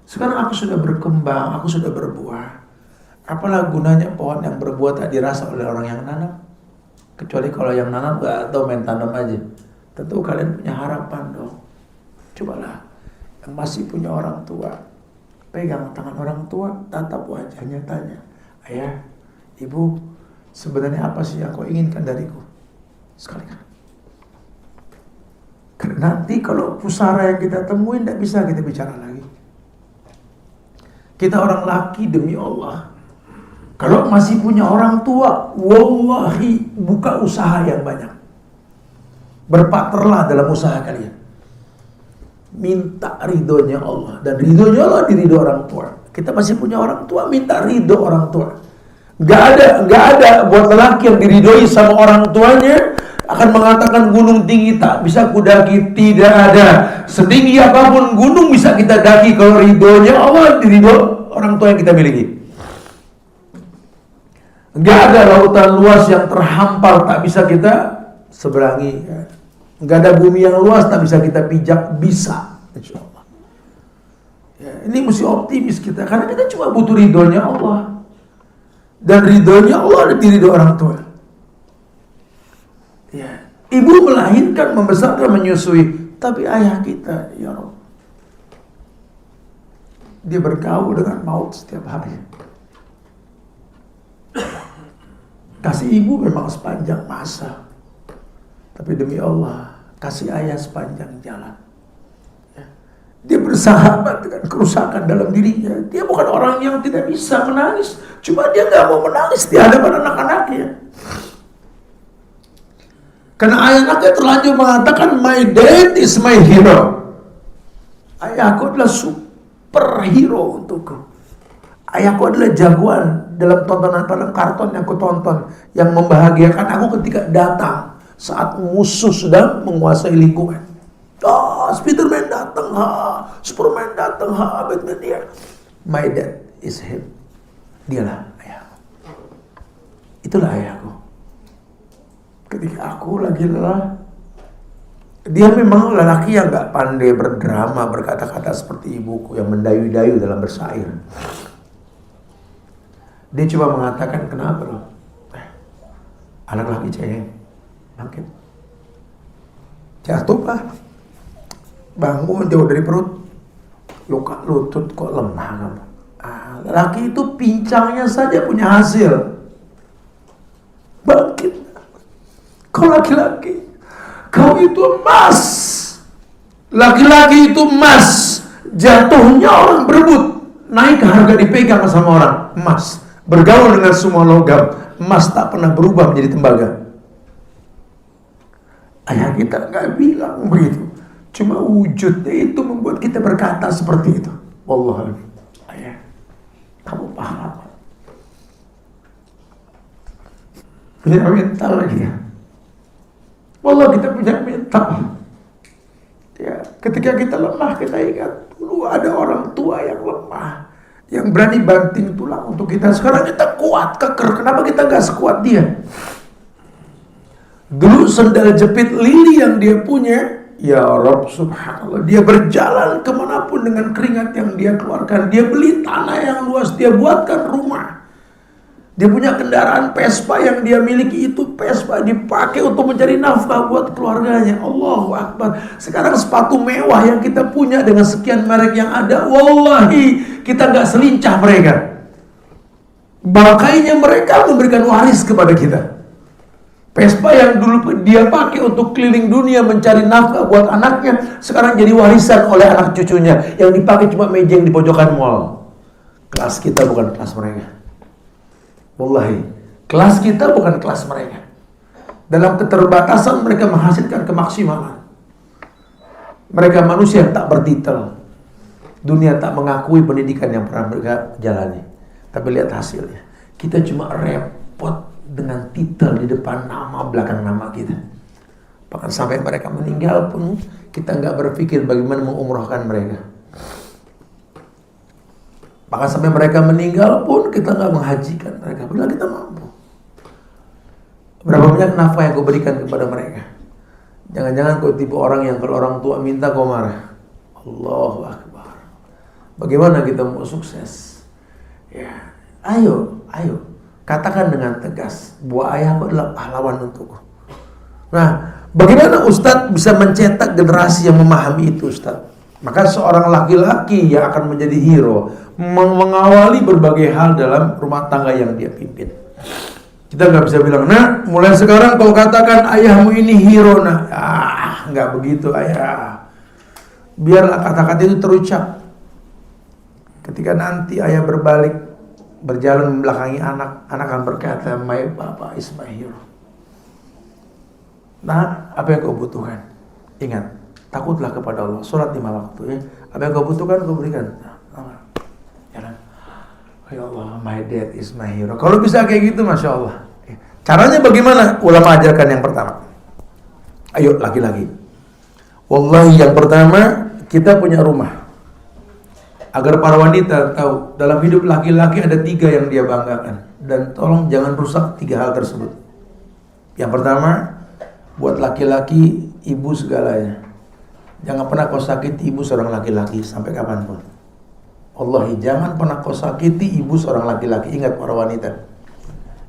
Sekarang aku sudah berkembang, aku sudah berbuah. Apalah gunanya pohon yang berbuah tak dirasa oleh orang yang nanam? Kecuali kalau yang nanam gak tahu main tanam aja. Tentu kalian punya harapan dong. Cobalah, yang masih punya orang tua, pegang tangan orang tua, tatap wajahnya, tanya, ayah, ibu, sebenarnya apa sih yang kau inginkan dariku? Sekali-kali. Karena nanti kalau pusara yang kita temuin tidak bisa kita bicara lagi. Kita orang laki demi Allah. Kalau masih punya orang tua, wallahi buka usaha yang banyak. Berpartnerlah dalam usaha kalian. Minta ridhonya Allah. Dan ridhonya Allah di ridho orang tua. Kita masih punya orang tua, minta ridho orang tua. Gak ada buat lelaki yang diridhoi sama orang tuanya akan mengatakan gunung tinggi tak bisa kudaki. Tidak ada. Setinggi apapun gunung bisa kita daki kalau ridhonya Allah, ridho orang tua yang kita miliki. Enggak ada lautan luas yang terhampar tak bisa kita seberangi. Enggak ada bumi yang luas tak bisa kita pijak. Bisa, insyaallah. Ya, ini mesti optimis kita, karena kita cuma butuh ridhonya Allah. Dan ridhonya Allah ada di ridho orang tua. Ya, ibu melahirkan, membesarkan, menyusui, tapi ayah kita, ya Rabb, dia bergaul dengan maut setiap hari. Kasih ibu memang sepanjang masa, tapi demi Allah, kasih ayah sepanjang jalan. Ya. Dia bersahabat dengan kerusakan dalam dirinya. Dia bukan orang yang tidak bisa menangis, cuma dia gak mau menangis di hadapan anak-anaknya. Karena ayah-anaknya terlanjur mengatakan, my dad is my hero. Ayahku adalah superhero untukku. Ayahku adalah jagoan dalam tontonan film karton yang aku tonton, yang membahagiakan aku ketika datang saat musuh sedang menguasai lingkungan. Spiderman datang, Superman datang, Batman dia. My dad is him. Dialah ayahku. Itulah ayahku. Ketika aku lagi lelah, dia memang lelaki yang gak pandai berdrama, berkata-kata seperti ibuku yang mendayu-dayu dalam bersair. Dia cuma mengatakan, kenapa loh? Anak laki cengeng, bangkit. Jatuh pak, bangun jauh dari perut, luka lutut, kok lemah kamu? Lelaki itu pincangnya saja punya hasil. Bangkit. Kau laki-laki, kau itu emas. Laki-laki itu emas. Jatuhnya orang berebut, naik harga dipegang sama orang. Emas, bergaul dengan semua logam. Emas tak pernah berubah menjadi tembaga. Ayah kita gak bilang begitu, cuma wujudnya itu membuat kita berkata seperti itu. Wallahualam. Ayah, kamu paham? Punya mental lagi ya. Wallah, kita punya mental. Ya, ketika kita lemah, kita ingat dulu ada orang tua yang lemah, yang berani banting tulang untuk kita. Sekarang kita kuat, keker. Kenapa kita gak sekuat dia? Dulu sendal jepit lili yang dia punya, ya Rabb, subhanallah, dia berjalan kemanapun dengan keringat yang dia keluarkan. Dia beli tanah yang luas, dia buatkan rumah. Dia punya kendaraan Vespa yang dia miliki, itu Vespa dipakai untuk mencari nafkah buat keluarganya. Allahu Akbar. Sekarang sepatu mewah yang kita punya dengan sekian merek yang ada, wallahi kita gak selincah mereka. Bangkainya mereka memberikan waris kepada kita. Vespa yang dulu dia pakai untuk keliling dunia mencari nafkah buat anaknya, sekarang jadi warisan oleh anak cucunya. Yang dipakai cuma mejeng di pojokan mall. Kelas kita bukan kelas mereka. Wallahi, kelas kita bukan kelas mereka. Dalam keterbatasan mereka menghasilkan kemaksimalan. Mereka manusia yang tak bertitel. Dunia tak mengakui pendidikan yang pernah mereka jalani. Tapi lihat hasilnya. Kita cuma repot dengan titel di depan nama, belakang nama kita. Bahkan sampai mereka meninggal pun kita nggak berpikir bagaimana mengumrohkan mereka. Bahkan sampai mereka meninggal pun kita nggak menghajikan mereka. Bila kita mampu. Berapa banyak nafkah yang kau berikan kepada mereka? Jangan-jangan kau tipe orang yang kalau orang tua minta kau marah. Allahu Akbar. Bagaimana kita mau sukses? Ya, ayo. Katakan dengan tegas, bahwa ayahku adalah pahlawan untukku. Nah, bagaimana Ustadz bisa mencetak generasi yang memahami itu, Ustadz? Maka seorang laki-laki yang akan menjadi hero, mengawali berbagai hal dalam rumah tangga yang dia pimpin. Kita nggak bisa bilang, nah mulai sekarang kau katakan ayahmu ini hero, nah nggak begitu ayah. Biarlah kata-kata itu terucap. Ketika nanti ayah berbalik, berjalan membelakangi anak akan berkata, my papa is my hero. Nah, apa yang kau butuhkan? Ingat, takutlah kepada Allah, sholat 5 waktu ya. Apa yang kau butuhkan, kau berikan. Jalan. Ya Allah, my dad is my hero. Kalau bisa kayak gitu, Masya Allah. Caranya bagaimana? Ulama ajarkan yang pertama. Ayo laki-laki. Wallahi yang pertama, kita punya rumah. Agar para wanita tahu, dalam hidup laki-laki ada 3 yang dia banggakan. Dan tolong jangan rusak 3 hal tersebut. Yang pertama, buat laki-laki, ibu segalanya. Jangan pernah kau sakiti ibu seorang laki-laki sampai kapanpun. Wallahi, jangan pernah kau sakiti ibu seorang laki-laki. Ingat para wanita.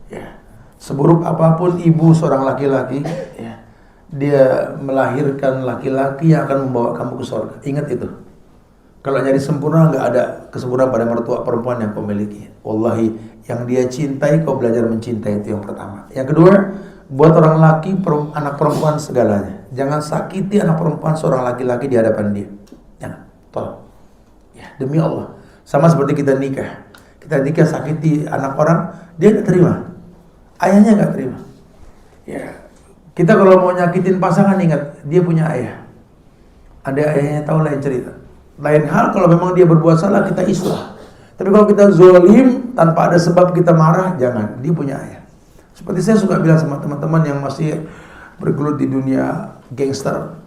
Ya. Seburuk apapun ibu seorang laki-laki, ya, dia melahirkan laki-laki yang akan membawa kamu ke surga. Ingat itu. Kalau nyari sempurna, nggak ada kesempurnaan pada mertua perempuan yang kau miliki. Wallahi, yang dia cintai, kau belajar mencintai, itu yang pertama. Yang kedua, buat orang laki, anak perempuan segalanya. Jangan sakiti anak perempuan seorang laki-laki di hadapan dia. Jangan, tolong. Ya, demi Allah. Sama seperti kita nikah. Kita nikah sakiti anak orang, dia nggak terima. Ayahnya nggak terima. Ya, kita kalau mau nyakitin pasangan, ingat dia punya ayah. Ada ayahnya, tahu lain cerita. Lain hal kalau memang dia berbuat salah, kita islah. Tapi kalau kita zolim tanpa ada sebab kita marah, jangan. Dia punya ayah. Seperti saya suka bilang sama teman-teman yang masih bergelut di dunia gangster,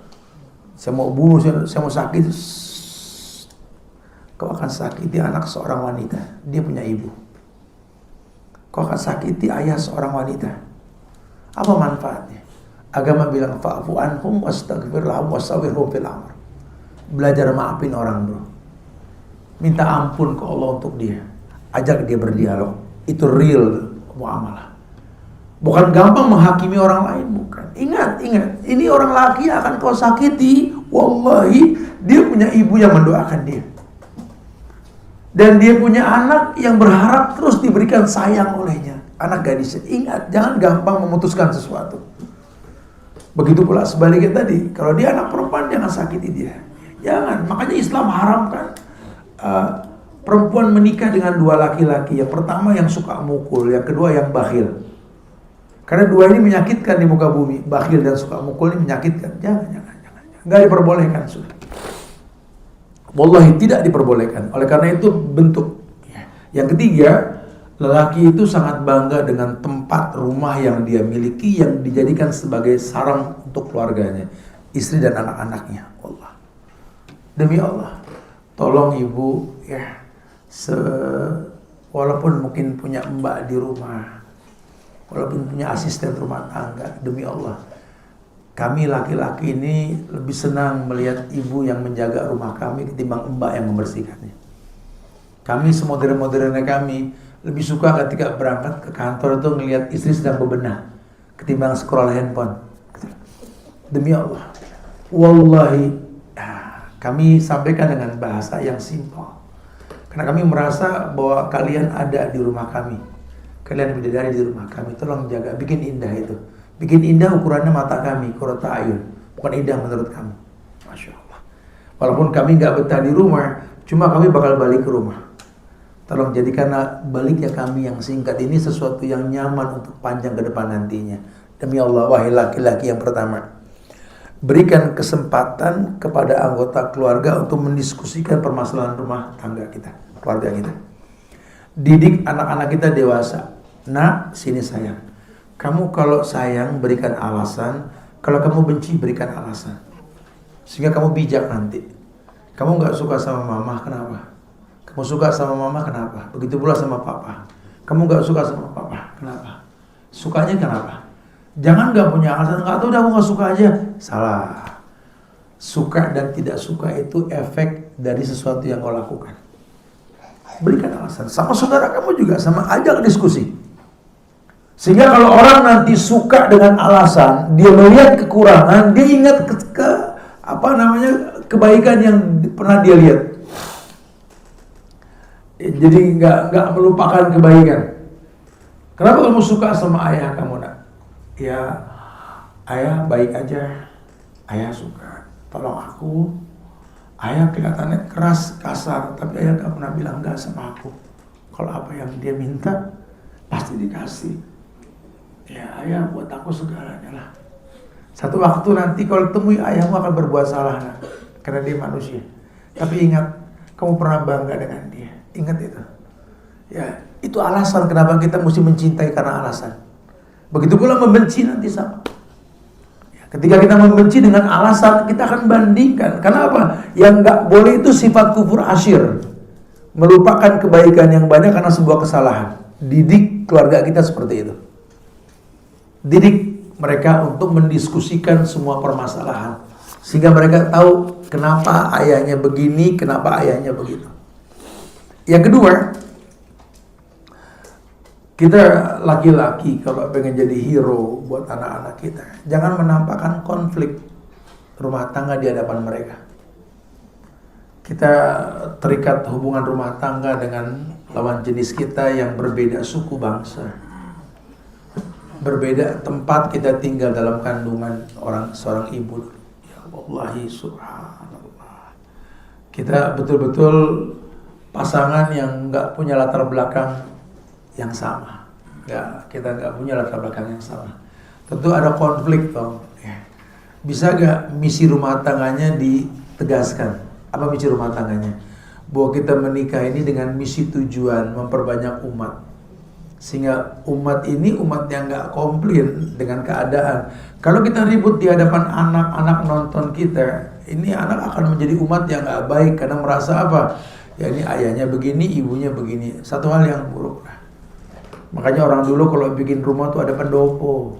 saya mau bunuh, saya mau sakit. Kau akan sakiti anak seorang wanita, dia punya ibu. Kau akan sakiti ayah seorang wanita. Apa manfaatnya? Agama bilang fa'fu anhum wastaghfir lahum wasawwirhum fil amr. Belajar maafin orang, bro. Minta ampun ke Allah untuk dia. Ajak dia berdialog. Itu real muamalah. Bukan gampang menghakimi orang lain, bukan. Ingat. Ini orang laki yang akan kau sakiti. Wallahi, dia punya ibu yang mendoakan dia. Dan dia punya anak yang berharap terus diberikan sayang olehnya. Anak gadisnya. Ingat, jangan gampang memutuskan sesuatu. Begitu pula sebaliknya tadi. Kalau dia anak perempuan, jangan sakiti dia. Jangan. Makanya Islam haramkan perempuan menikah dengan 2 laki-laki. Yang pertama yang suka mukul, yang kedua yang bakhil. Karena 2 ini menyakitkan di muka bumi. Bakhil dan suka mukul ini menyakitkan. Jangan. Nggak diperbolehkan sudah. Wallahi tidak diperbolehkan. Oleh karena itu bentuk. Yang ketiga, lelaki itu sangat bangga dengan tempat rumah yang dia miliki, yang dijadikan sebagai sarang untuk keluarganya, istri dan anak-anaknya. Allah. Demi Allah, tolong ibu ya, walaupun mungkin punya mbak di rumah, walaupun punya asisten rumah tangga, demi Allah, kami laki-laki ini lebih senang melihat ibu yang menjaga rumah kami ketimbang mbak yang membersihkannya. Kami semodern-modernnya kami lebih suka ketika berangkat ke kantor itu ngelihat istri sedang bebenah ketimbang scroll handphone. Demi Allah, wallahi, kami sampaikan dengan bahasa yang simpel. Karena kami merasa bahwa kalian ada di rumah kami. Kalian bidadari di rumah kami. Tolong jaga, bikin indah itu. Bikin indah ukurannya mata kami, qurrata ayun. Bukan indah menurut kamu. Masya Allah. Walaupun kami gak betah di rumah, cuma kami bakal balik ke rumah. Tolong jadikanlah baliknya kami yang singkat ini sesuatu yang nyaman untuk panjang ke depan nantinya. Demi Allah, wahai laki-laki yang pertama, berikan kesempatan kepada anggota keluarga untuk mendiskusikan permasalahan rumah tangga kita, keluarga kita. Didik anak-anak kita dewasa. Nak, sini sayang. Kamu kalau sayang berikan alasan, kalau kamu benci berikan alasan. Sehingga kamu bijak nanti. Kamu gak suka sama mama, kenapa? Kamu suka sama mama, kenapa? Begitu pula sama papa. Kamu gak suka sama papa, kenapa? Sukanya kenapa? Jangan gak punya alasan, gak tahu, udah aku gak suka aja. Salah. Suka dan tidak suka itu efek dari sesuatu yang kau lakukan. Berikan alasan. Sama saudara kamu juga, sama ajak diskusi. Sehingga kalau orang nanti suka dengan alasan, dia melihat kekurangan, dia ingat kebaikan yang pernah dia lihat. Jadi nggak melupakan kebaikan. Kenapa kamu suka sama ayah kamu, nak? Ya, ayah baik aja. Ayah suka. Tolong aku. Ayah kelihatannya keras, kasar, tapi ayah nggak pernah bilang enggak sama aku. Kalau apa yang dia minta, pasti dikasih. Ya, ayah buat aku segalanya lah. Satu waktu nanti kalau temui ayahmu akan berbuat salah, nak. Karena dia manusia. Tapi ingat, kamu pernah bangga dengan dia. Ingat itu. Ya, itu alasan kenapa kita mesti mencintai, karena alasan. Begitu pula membenci nanti sama. Ya, Ketika kita membenci dengan alasan, kita akan bandingkan. Karena apa? Yang nggak boleh itu sifat kufur asyir. Melupakan kebaikan yang banyak karena sebuah kesalahan. Didik keluarga kita seperti itu. Didik mereka untuk mendiskusikan semua permasalahan. Sehingga mereka tahu kenapa ayahnya begini, kenapa ayahnya begitu. Yang kedua, kita laki-laki kalau pengen jadi hero buat anak-anak kita, jangan menampakkan konflik rumah tangga di hadapan mereka. Kita terikat hubungan rumah tangga dengan lawan jenis kita yang berbeda suku bangsa, berbeda tempat kita tinggal dalam kandungan seorang ibu. Ya Allah, subhanallah. Kita betul-betul pasangan yang nggak punya latar belakang yang sama. Ya, kita nggak punya latar belakang yang sama. Tentu ada konflik toh. Ya. Bisa nggak misi rumah tangganya ditegaskan? Apa misi rumah tangganya? Bahwa kita menikah ini dengan misi tujuan memperbanyak umat. Sehingga umat ini umat yang nggak komplain dengan keadaan. Kalau kita ribut di hadapan anak-anak nonton kita, ini anak akan menjadi umat yang nggak baik karena merasa apa? Ya ini ayahnya begini, ibunya begini. Satu hal yang buruk. Makanya orang dulu kalau bikin rumah tuh ada pendopo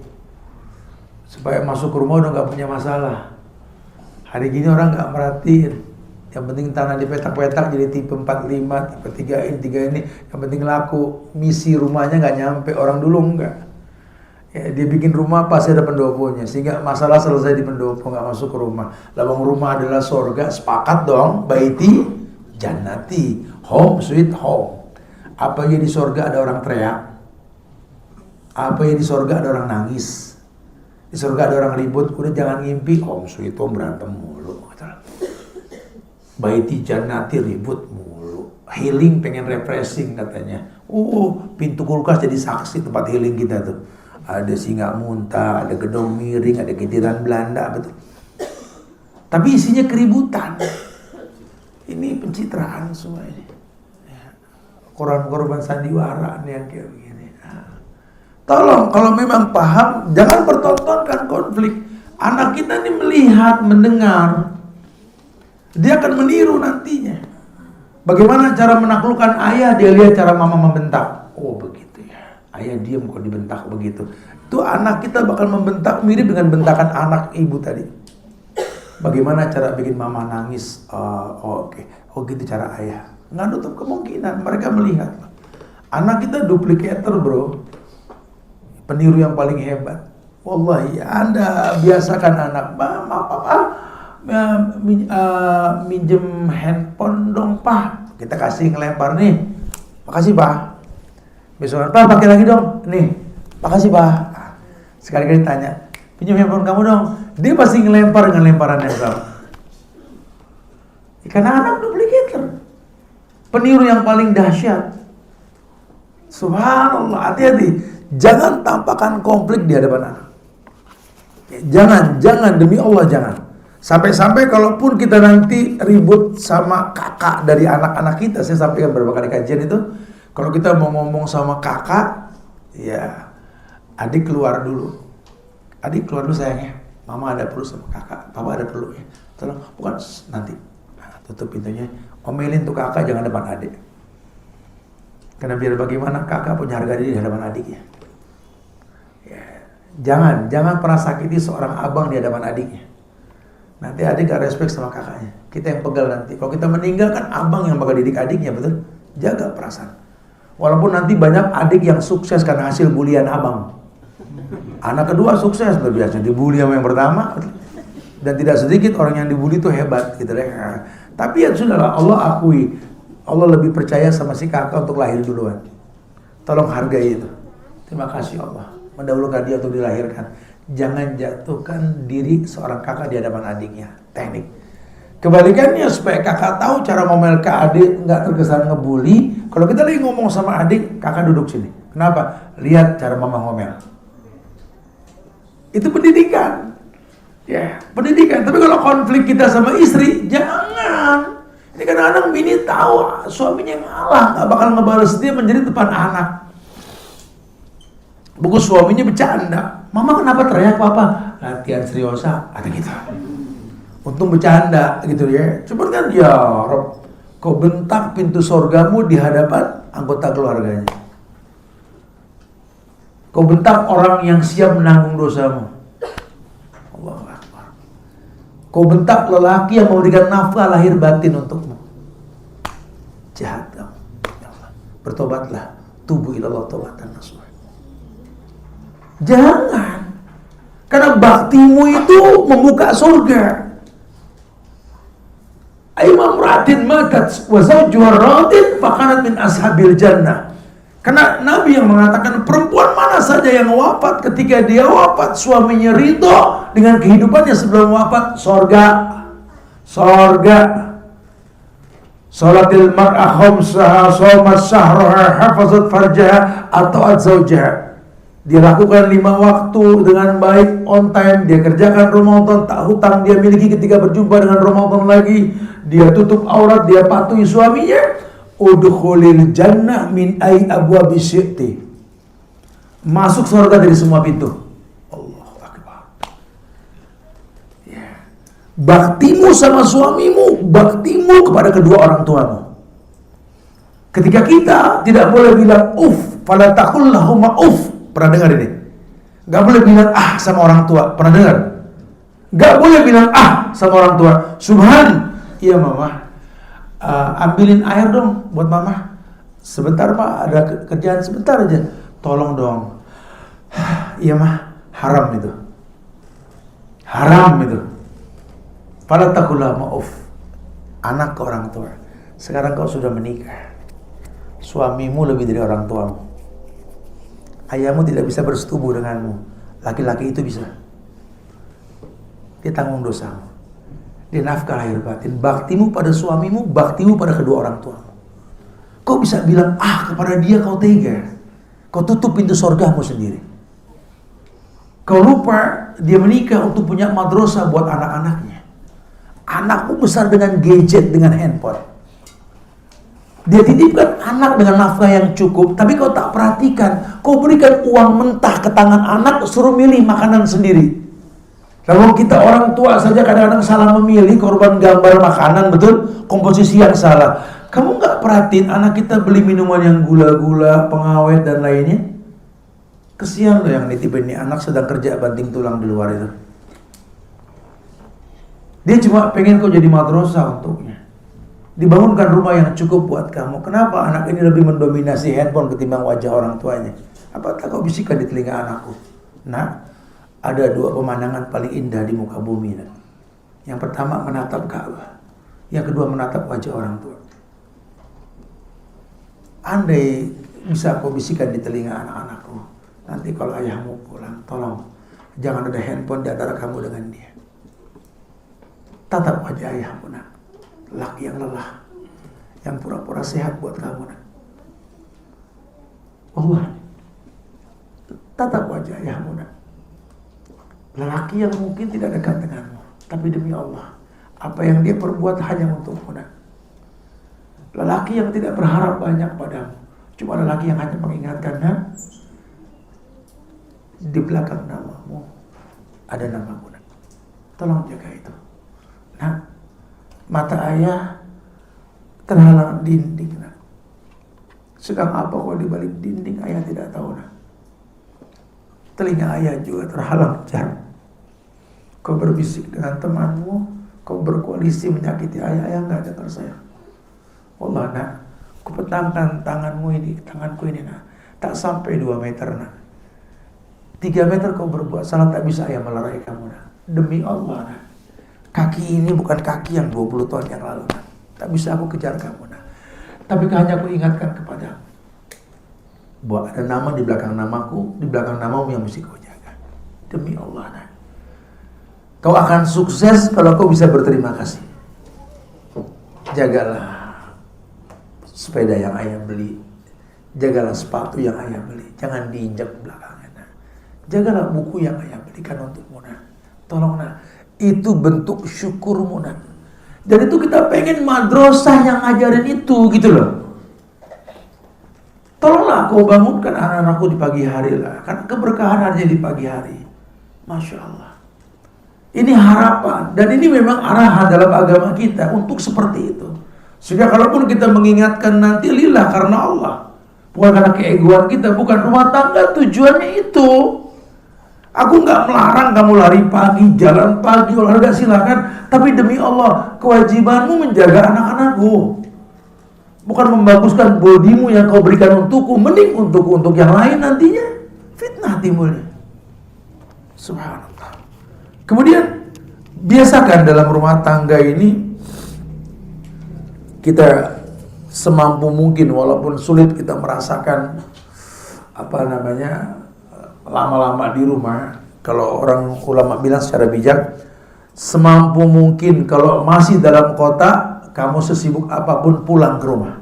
supaya masuk ke rumah udah nggak punya masalah. Hari gini orang nggak merhatiin. Yang penting tanah dipetak-petak jadi tipe 45, tipe 3 ini. Yang penting laku. Misi rumahnya nggak nyampe. Orang dulu enggak. Ya, dia bikin rumah pasti ada pendoponya. Sehingga masalah selesai di pendopo, nggak masuk ke rumah. Lawang rumah adalah surga. Sepakat dong. Baiti jannati. Home sweet home. Apa ya di surga ada orang teriak? Apa ya di surga ada orang nangis? Di surga ada orang ribut. Udah jangan ngimpi. Home sweet home berantem mulu. Baiti jannati ribut mulu. Healing pengen refreshing katanya. Pintu kulkas jadi saksi tempat healing kita tuh. Ada singa muntah, ada gedung miring, ada ketiran Belanda, betul. Tapi isinya keributan. Ini pencitraan semua ini. Korban-korban sandiwara nih yang kayak begini. Tolong, kalau memang paham, jangan pertontonkan konflik. Anak kita ini melihat, mendengar. Dia akan meniru nantinya. Bagaimana cara menaklukkan ayah, dia lihat cara mama membentak. Oh begitu ya, ayah diam kok dibentak begitu. Itu anak kita bakal membentak mirip dengan bentakan anak ibu tadi. Bagaimana cara bikin mama nangis? Oke. Oh gitu cara ayah. Nggak nutup kemungkinan, mereka melihat. Anak kita duplikator bro. Peniru yang paling hebat. Wallahi, Anda biasakan anak, mama, papa, minjem handphone dong, Pak. Kita kasih ngelempar nih. Makasih, Pak. Besokan, Pak, pakai lagi dong. Nih, makasih, Pak. Sekali-kali tanya, pinjam handphone kamu dong. Dia pasti ngelempar dengan lemparan yang sama. Karena anak duplikator. Peniru yang paling dahsyat. Subhanallah, hati-hati. Jangan tampakkan konflik di hadapan anak. Jangan demi Allah jangan. Sampai-sampai kalaupun kita nanti ribut sama kakak dari anak-anak kita, saya sampaikan beberapa kali kajian itu, kalau kita mau ngomong sama kakak, ya adik keluar dulu. Adik keluar dulu sayangnya. Mama ada perlu sama kakak, papa ada perlu ya. Tolong, bukan nanti. Nah, tutup pintunya. Omelin tuh kakak jangan depan adik. Karena biar bagaimana kakak punya harga diri di hadapan adiknya. Jangan pernah sakiti seorang abang di hadapan adiknya. Nanti adik gak respect sama kakaknya. Kita yang pegal nanti. Kalau kita meninggal kan abang yang bakal didik adiknya, betul? Jaga perasaan. Walaupun nanti banyak adik yang sukses karena hasil bulian abang. Anak kedua sukses, biasanya dibully sama yang pertama. Dan tidak sedikit orang yang dibully itu hebat gitu ya. Tapi ya sudahlah, Allah akui. Allah lebih percaya sama si kakak untuk lahir duluan. Tolong hargai itu. Terima kasih Allah. Mendahulukan dia untuk dilahirkan. Jangan jatuhkan diri seorang kakak di hadapan adiknya. Teknik. Kebalikannya supaya kakak tahu cara ngomel ke adik nggak terkesan ngebully. Kalau kita lagi ngomong sama adik, kakak duduk sini. Kenapa? Lihat cara mama ngomel. Itu pendidikan. Ya, pendidikan. Tapi kalau konflik kita sama istri, jangan. Ini kadang-kadang bini tahu suaminya ngalah, nggak bakal ngebales dia menjadi depan anak. Buku suaminya bercanda. Mama kenapa teriak papa? latihan seriosa, ada gitu. Untung bercanda gitu ya. Cuman kan ya Rob, kau bentak pintu sorgamu di hadapan anggota keluarganya. Kau bentak orang yang siap menanggung dosamu. Allahu Akbar. Kau bentak lelaki yang memberikan nafkah lahir batin untukmu. Jahat kamu. Ya Allah. Bertobatlah. Tubu ilallah taubatan nasuha. Jangan. Karena baktimu itu membuka surga. Imam Radin matat wa zawjuha radin fakanat min ashabil jannah. Karena Nabi yang mengatakan perempuan mana saja yang wafat ketika dia wafat suaminya ridho dengan kehidupannya sebelum wafat, surga. Surga. Salatil mar'a khamsaha, shamat syahraha, hafazat farjaha, ata'at zawjaha. Dia lakukan 5 waktu dengan baik, on time. Dia kerjakan Ramadan, tak hutang dia miliki ketika berjumpa dengan Ramadan lagi. Dia tutup aurat, dia patuhi suaminya. Udkhulil jannah min ay abwabi syi'ti. Masuk surga dari semua pintu. Allahu Akbar. Ya. Baktimu sama suamimu, baktimu kepada kedua orang tuamu. Ketika kita tidak boleh bilang fala taqul lahuma Pernah dengar ini? Gak boleh bilang sama orang tua. Pernah dengar? Gak boleh bilang sama orang tua. Subhan. Iya mama, ambilin air dong buat mama. Sebentar pak, ada kerjaan sebentar aja. Tolong dong. Iya mah, haram itu. Haram itu. Fala taqul lahuma Anak ke orang tua. Sekarang kau sudah menikah. Suamimu lebih dari orang tuamu. Ayahmu tidak bisa bersetubuh denganmu. Laki-laki itu bisa. Dia tanggung dosamu. Dia nafkah lahir batin. Baktimu pada suamimu, baktimu pada kedua orang tuamu. Kau bisa bilang kepada dia kau tega. Kau tutup pintu surgamu sendiri. Kau lupa dia menikah untuk punya madrasah buat anak-anaknya. Anakmu besar dengan gadget, dengan handphone. Dia titipkan anak dengan nafkah yang cukup, tapi kau tak perhatikan. Kau berikan uang mentah ke tangan anak, suruh milih makanan sendiri. Kalau kita orang tua saja kadang-kadang salah memilih, korban gambar makanan, betul? Komposisi yang salah. Kamu gak perhatiin anak kita beli minuman yang gula-gula, pengawet dan lainnya? Kesian loh yang nitipin ini, anak sedang kerja banting tulang di luar itu. Dia cuma pengen kau jadi madrasah untuknya. Dibangunkan rumah yang cukup buat kamu. Kenapa anak ini lebih mendominasi handphone ketimbang wajah orang tuanya? Apa tak kau bisikan di telinga anakku? Nah, ada 2 pemandangan paling indah di muka bumi. Yang pertama menatap Ka'bah. Yang kedua menatap wajah orang tua. Andai bisa kau bisikan di telinga anak-anakku, nanti kalau ayahmu pulang, tolong jangan ada handphone di antara kamu dengan dia. Tatap wajah ayahmu nak. Laki yang lelah, yang pura-pura sehat buat kamu nak. Allah, tatap wajah ayahmu nak. Lelaki yang mungkin tidak dekat denganmu, tapi demi Allah, apa yang dia perbuat hanya untukmu nak. Lelaki yang tidak berharap banyak padamu, cuma lelaki yang hanya mengingatkan nak, di belakang namamu ada namamu nak. Tolong jaga itu nak. Mata ayah terhalang dinding nak. Sedang apa kalau di balik dinding ayah tidak tahu nak. Telinga ayah juga terhalang jarak. Kau berbisik dengan temanmu, kau berkoalisi menyakiti ayah nggak dengar saya. Allah nak, ku petangkan tanganku ini nak, tak sampai 2 meter nak. 3 meter kau berbuat salah, tak bisa ayah melerai kamu nak. Demi Allah nak. Kaki ini bukan kaki yang 20 tahun yang lalu nak. Tak bisa aku kejar kamu nak. Tapi hanya aku ingatkan kepadamu bahwa ada nama di belakang namaku, di belakang namamu yang mesti kau jaga. Demi Allah nak. Kau akan sukses kalau kau bisa berterima kasih. Jagalah sepeda yang ayah beli. Jagalah sepatu yang ayah beli. Jangan diinjak belakangnya nak. Jagalah buku yang ayah belikan untukmu nak. Tolong nak. Itu bentuk syukurmu nak. Dan itu kita pengen madrasah yang ngajarin itu gitu loh. Tolonglah kau bangunkan anak-anakku di pagi hari lah. Kan keberkahan hanya di pagi hari. Masya Allah. Ini harapan, dan ini memang arahan dalam agama kita untuk seperti itu. Sehingga kalaupun kita mengingatkan nanti lillah karena Allah, bukan karena keegoan kita, bukan. Rumah tangga tujuannya itu. Aku nggak melarang kamu lari pagi, jalan pagi, olahraga silakan. Tapi demi Allah, kewajibanmu menjaga anak-anakku. Bukan membaguskan bodimu yang kau berikan untukku, mending untuk yang lain nantinya fitnah timbulnya. Subhanallah. Kemudian biasakan dalam rumah tangga ini kita semampu mungkin, walaupun sulit kita merasakan lama-lama di rumah. Kalau orang ulama bilang secara bijak, semampu mungkin kalau masih dalam kota, kamu sesibuk apapun pulang ke rumah.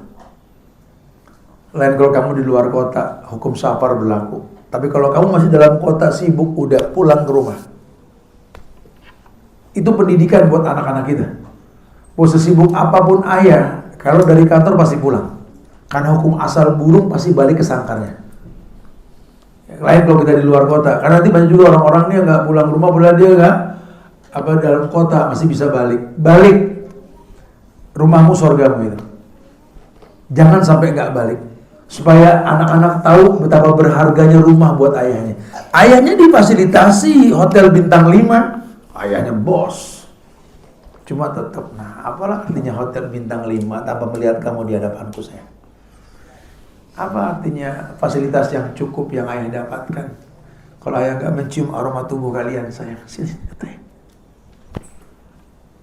Lain kalau kamu di luar kota, hukum safar berlaku. Tapi kalau kamu masih dalam kota sibuk, udah pulang ke rumah. Itu pendidikan buat anak-anak kita. Mau sesibuk apapun ayah, kalau dari kantor pasti pulang. Karena hukum asal burung pasti balik ke sangkarnya. Lain kalau kita di luar kota. Karena nanti banyak juga orang-orang nih nggak pulang rumah, padahal dia nggak dalam kota masih bisa balik. Balik, rumahmu surgamu itu. Jangan sampai nggak balik. Supaya anak-anak tahu betapa berharganya rumah buat ayahnya. Ayahnya difasilitasi hotel bintang 5. Ayahnya bos. Cuma tetap, apalah artinya hotel bintang 5 tanpa melihat kamu di hadapanku saya. Apa artinya fasilitas yang cukup yang ayah dapatkan kalau ayah gak mencium aroma tubuh kalian, sayang? Sini,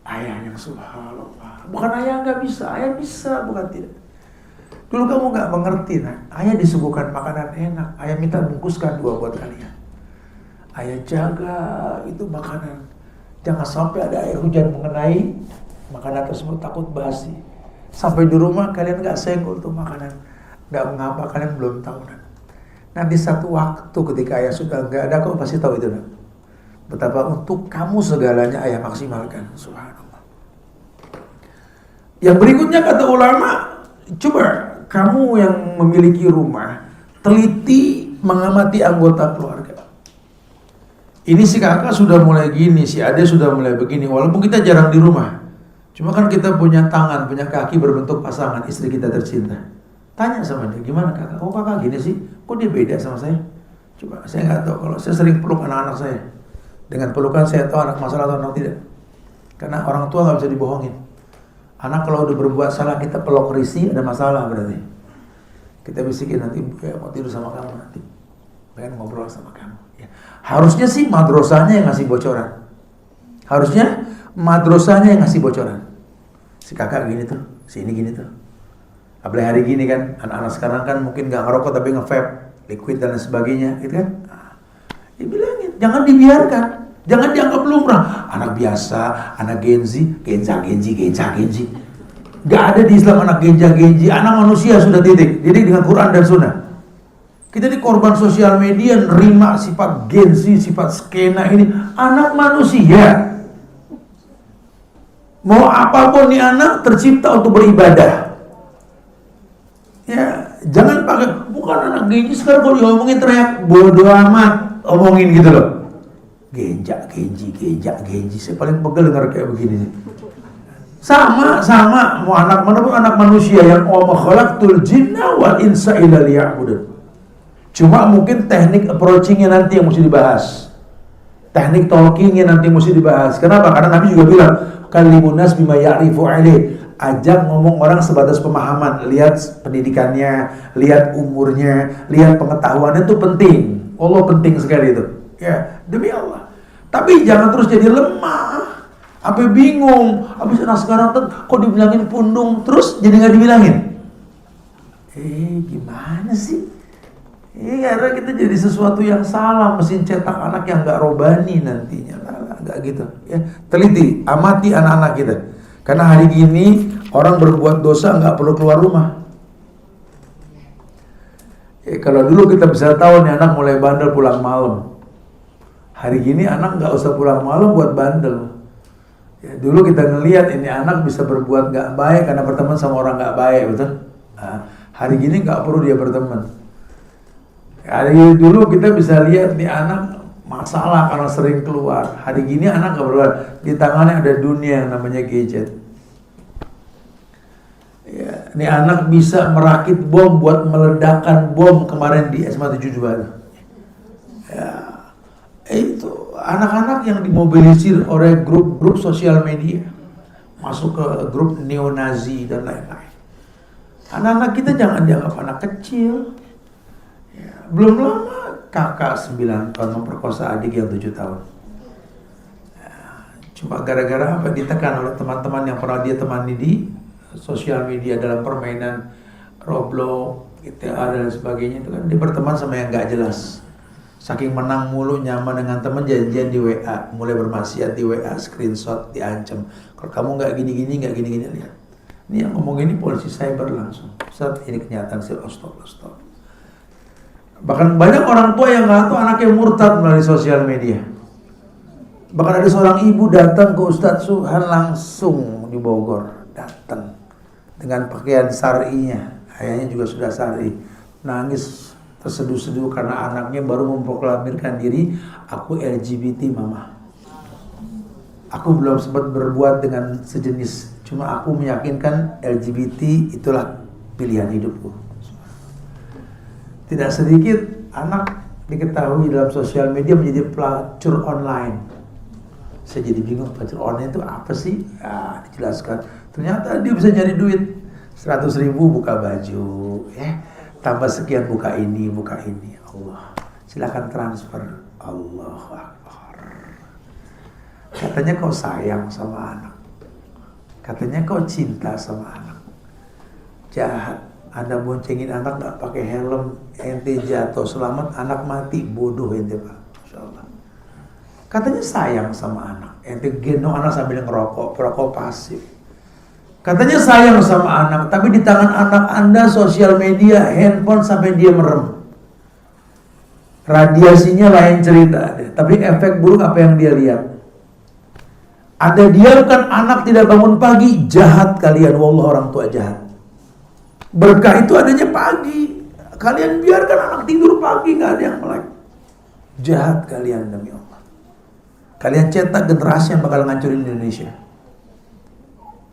ayah yang subhanallah. Bukan ayah gak bisa, ayah bisa, bukan tidak. Dulu kamu gak mengerti, ayah disuguhkan makanan enak, ayah minta bungkuskan 2 buat kalian. Ayah jaga itu makanan. Jangan sampai ada air hujan mengenai makanan tersebut, takut basi. Sampai di rumah kalian gak senggol tuh makanan. Gak mengapa, kalian belum tahu. Nanti satu waktu ketika ayah sudah gak ada, kamu pasti tahu itu. Betapa untuk kamu segalanya ayah maksimalkan. Subhanallah. Yang berikutnya kata ulama, coba kamu yang memiliki rumah, teliti mengamati anggota keluarga. Ini si kakak sudah mulai gini, si adik sudah mulai begini, walaupun kita jarang di rumah. Cuma kan kita punya tangan, punya kaki berbentuk pasangan, istri kita tercinta. Tanya sama dia, gimana kakak? Oh kakak gini sih, kok dia beda sama saya? Coba, saya nggak tahu. Kalau saya sering peluk anak-anak saya, dengan pelukan saya tahu anak masalah atau anak tidak. Karena orang tua nggak bisa dibohongin. Anak kalau udah berbuat salah, kita peluk risih, ada masalah berarti. Kita bisikin nanti, ya, mau tidur sama kamu nanti, pengen ngobrol sama kamu. Ya. Harusnya sih madrasahnya yang ngasih bocoran. Harusnya madrasahnya yang ngasih bocoran. Si kakak gini tuh, si ini gini tuh. Apalagi hari gini kan, anak-anak sekarang kan mungkin gak ngerokok tapi nge-vape, liquid dan lain sebagainya, gitu kan. Dibilangin, jangan dibiarkan, jangan dianggap lumrah. Anak biasa, anak genzi, genza. Gak ada di Islam anak genji, anak manusia sudah titik. Jadi dengan Quran dan Sunnah. Kita di korban sosial media nerima sifat genzi, sifat skena ini. Anak manusia. Mau apapun nih anak tercipta untuk beribadah. Ya, jangan pakai, bukan anak genji sekarang kalau diomongin teriak, bodoh amat, omongin gitu loh. Genji. Saya paling pegel dengar kayak begini. Sama, mau anak mana pun anak manusia yang wa khalaqtul jinna wal insa illa liya'budun. Cuma mungkin teknik approachingnya nanti yang mesti dibahas. Teknik talkingnya nanti mesti dibahas. Kenapa? Karena Nabi juga bilang, kalimun nas bima ya'rifu alaih. Ajak ngomong orang sebatas pemahaman. Lihat pendidikannya, lihat umurnya, lihat pengetahuannya, itu penting. Allah penting sekali itu. Ya, demi Allah. Tapi jangan terus jadi lemah. Apa bingung. Habis anak sekarang kok dibilangin pundung, terus jadi nggak dibilangin. Gimana sih? Karena kita jadi sesuatu yang salah, mesin cetak anak yang nggak robani nantinya. Nggak gitu. Ya, teliti, amati anak-anak kita. Karena hari ini orang berbuat dosa nggak perlu keluar rumah. Kalau dulu kita bisa tahu nih anak mulai bandel pulang malam. Hari ini anak nggak usah pulang malam buat bandel. Ya, dulu kita ngelihat ini anak bisa berbuat nggak baik karena berteman sama orang nggak baik, betul? Nah, hari ini nggak perlu dia berteman. Hari dulu kita bisa lihat nih anak masalah karena sering keluar. Hari gini anak nggak keluar, di tangannya ada dunia yang namanya gadget. Ya, ini anak bisa merakit bom buat meledakkan bom kemarin di SMA 7 Baru. Ya, itu anak-anak yang dimobilisir oleh grup-grup sosial media, masuk ke grup neo-Nazi dan lain-lain. Anak-anak kita jangan dianggap anak kecil. Ya, belum lama kakak 9 tahun memperkosa adik yang 7 tahun. Ya, cuma gara-gara apa? Ditekan oleh teman-teman yang pernah dia temani di sosial media dalam permainan Roblox, GTA dan sebagainya. Itu kan dia berteman sama yang gak jelas. Saking menang mulu, nyaman dengan teman, janjian di WA, mulai bermaksiat di WA, screenshot, diancam. Kalau kamu nggak gini-gini, nggak gini-gini, lihat. Ini yang ngomong ini polisi cyber langsung. Saat ini kenyataan, stop. Bahkan banyak orang tua yang nggak tahu anaknya murtad melalui sosial media. Bahkan ada seorang ibu datang ke Ustadz Suhan langsung di Bogor, datang dengan pakaian syar'inya, ayahnya juga sudah syar'i, nangis terseduh-seduh karena anaknya baru memproklamirkan diri, aku LGBT mama. Aku belum sempat berbuat dengan sejenis, cuma aku meyakinkan LGBT itulah pilihan hidupku. Tidak sedikit anak diketahui dalam sosial media menjadi pelacur online. Saya jadi bingung, pelacur online itu apa sih? Ya, dijelaskan. Ternyata dia bisa nyari duit 100.000 buka baju, ya. Tambah sekian buka ini. Allah, silakan transfer. Allahu Akbar. Katanya kau sayang sama anak. Katanya kau cinta sama anak. Jahat. Anda boncengin anak gak pakai helm, ente jatuh selamat, anak mati, bodoh ente Pak. Masya Allah. Katanya sayang sama anak. Ente gendong anak sambil ngerokok, perokok pasif. Katanya sayang sama anak, tapi di tangan anak Anda sosial media, handphone sampai dia merem. Radiasinya lain cerita, tapi efek buruk apa yang dia lihat. Anda diamkan anak tidak bangun pagi, jahat kalian, wallah orang tua jahat. Berkah itu adanya pagi. Kalian biarkan anak tidur pagi, nggak ada yang melek. Jahat kalian demi Allah. Kalian cetak generasi yang bakal ngancurin Indonesia.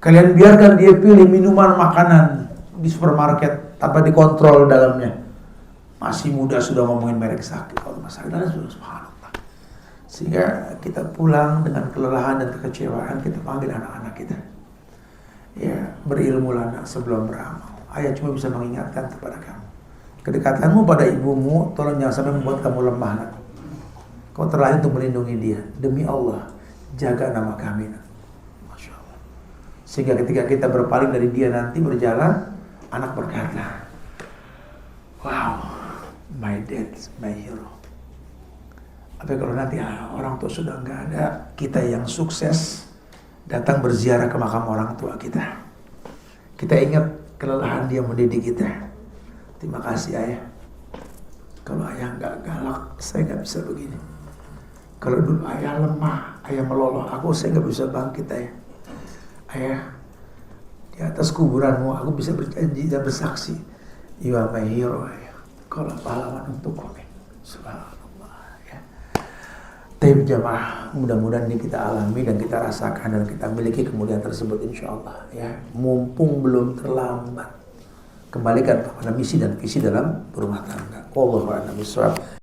Kalian biarkan dia pilih minuman, makanan di supermarket tanpa dikontrol dalamnya. Masih muda sudah ngomongin merek sakit. Kalau masalah sudah subhanallah. Sehingga kita pulang dengan kelelahan dan kekecewaan, kita panggil anak-anak kita. Ya, berilmulah nak sebelum beramal. Ayah cuma bisa mengingatkan kepada kamu. Kedekatanmu pada ibumu, tolong jangan sampai membuat kamu lemah nak. Kau terlahir untuk melindungi dia. Demi Allah, jaga nama kami nak. Sehingga ketika kita berpaling dari dia nanti berjalan, anak berkata, wow, my dad, my hero. Tapi kalau nanti orang tua sudah nggak ada, kita yang sukses datang berziarah ke makam orang tua kita. Kita ingat kelelahan dia mendidik kita. Terima kasih ayah. Kalau ayah nggak galak, saya nggak bisa begini. Kalau dulu ayah lemah, ayah meloloh aku, saya nggak bisa bangkit ayah. Ayah, di atas kuburanmu aku bisa berjanji dan bersaksi, you are my hero ayah. Kaulah pahlawan untuk kami. Subhanallah ya. Tapi jamaah, mudah-mudahan ini kita alami dan kita rasakan dan kita miliki kemuliaan tersebut insyaallah ya. Mumpung belum terlambat, kembalikan kepada misi dan visi dalam berumah tangga. Wallahu a'lam bishawab.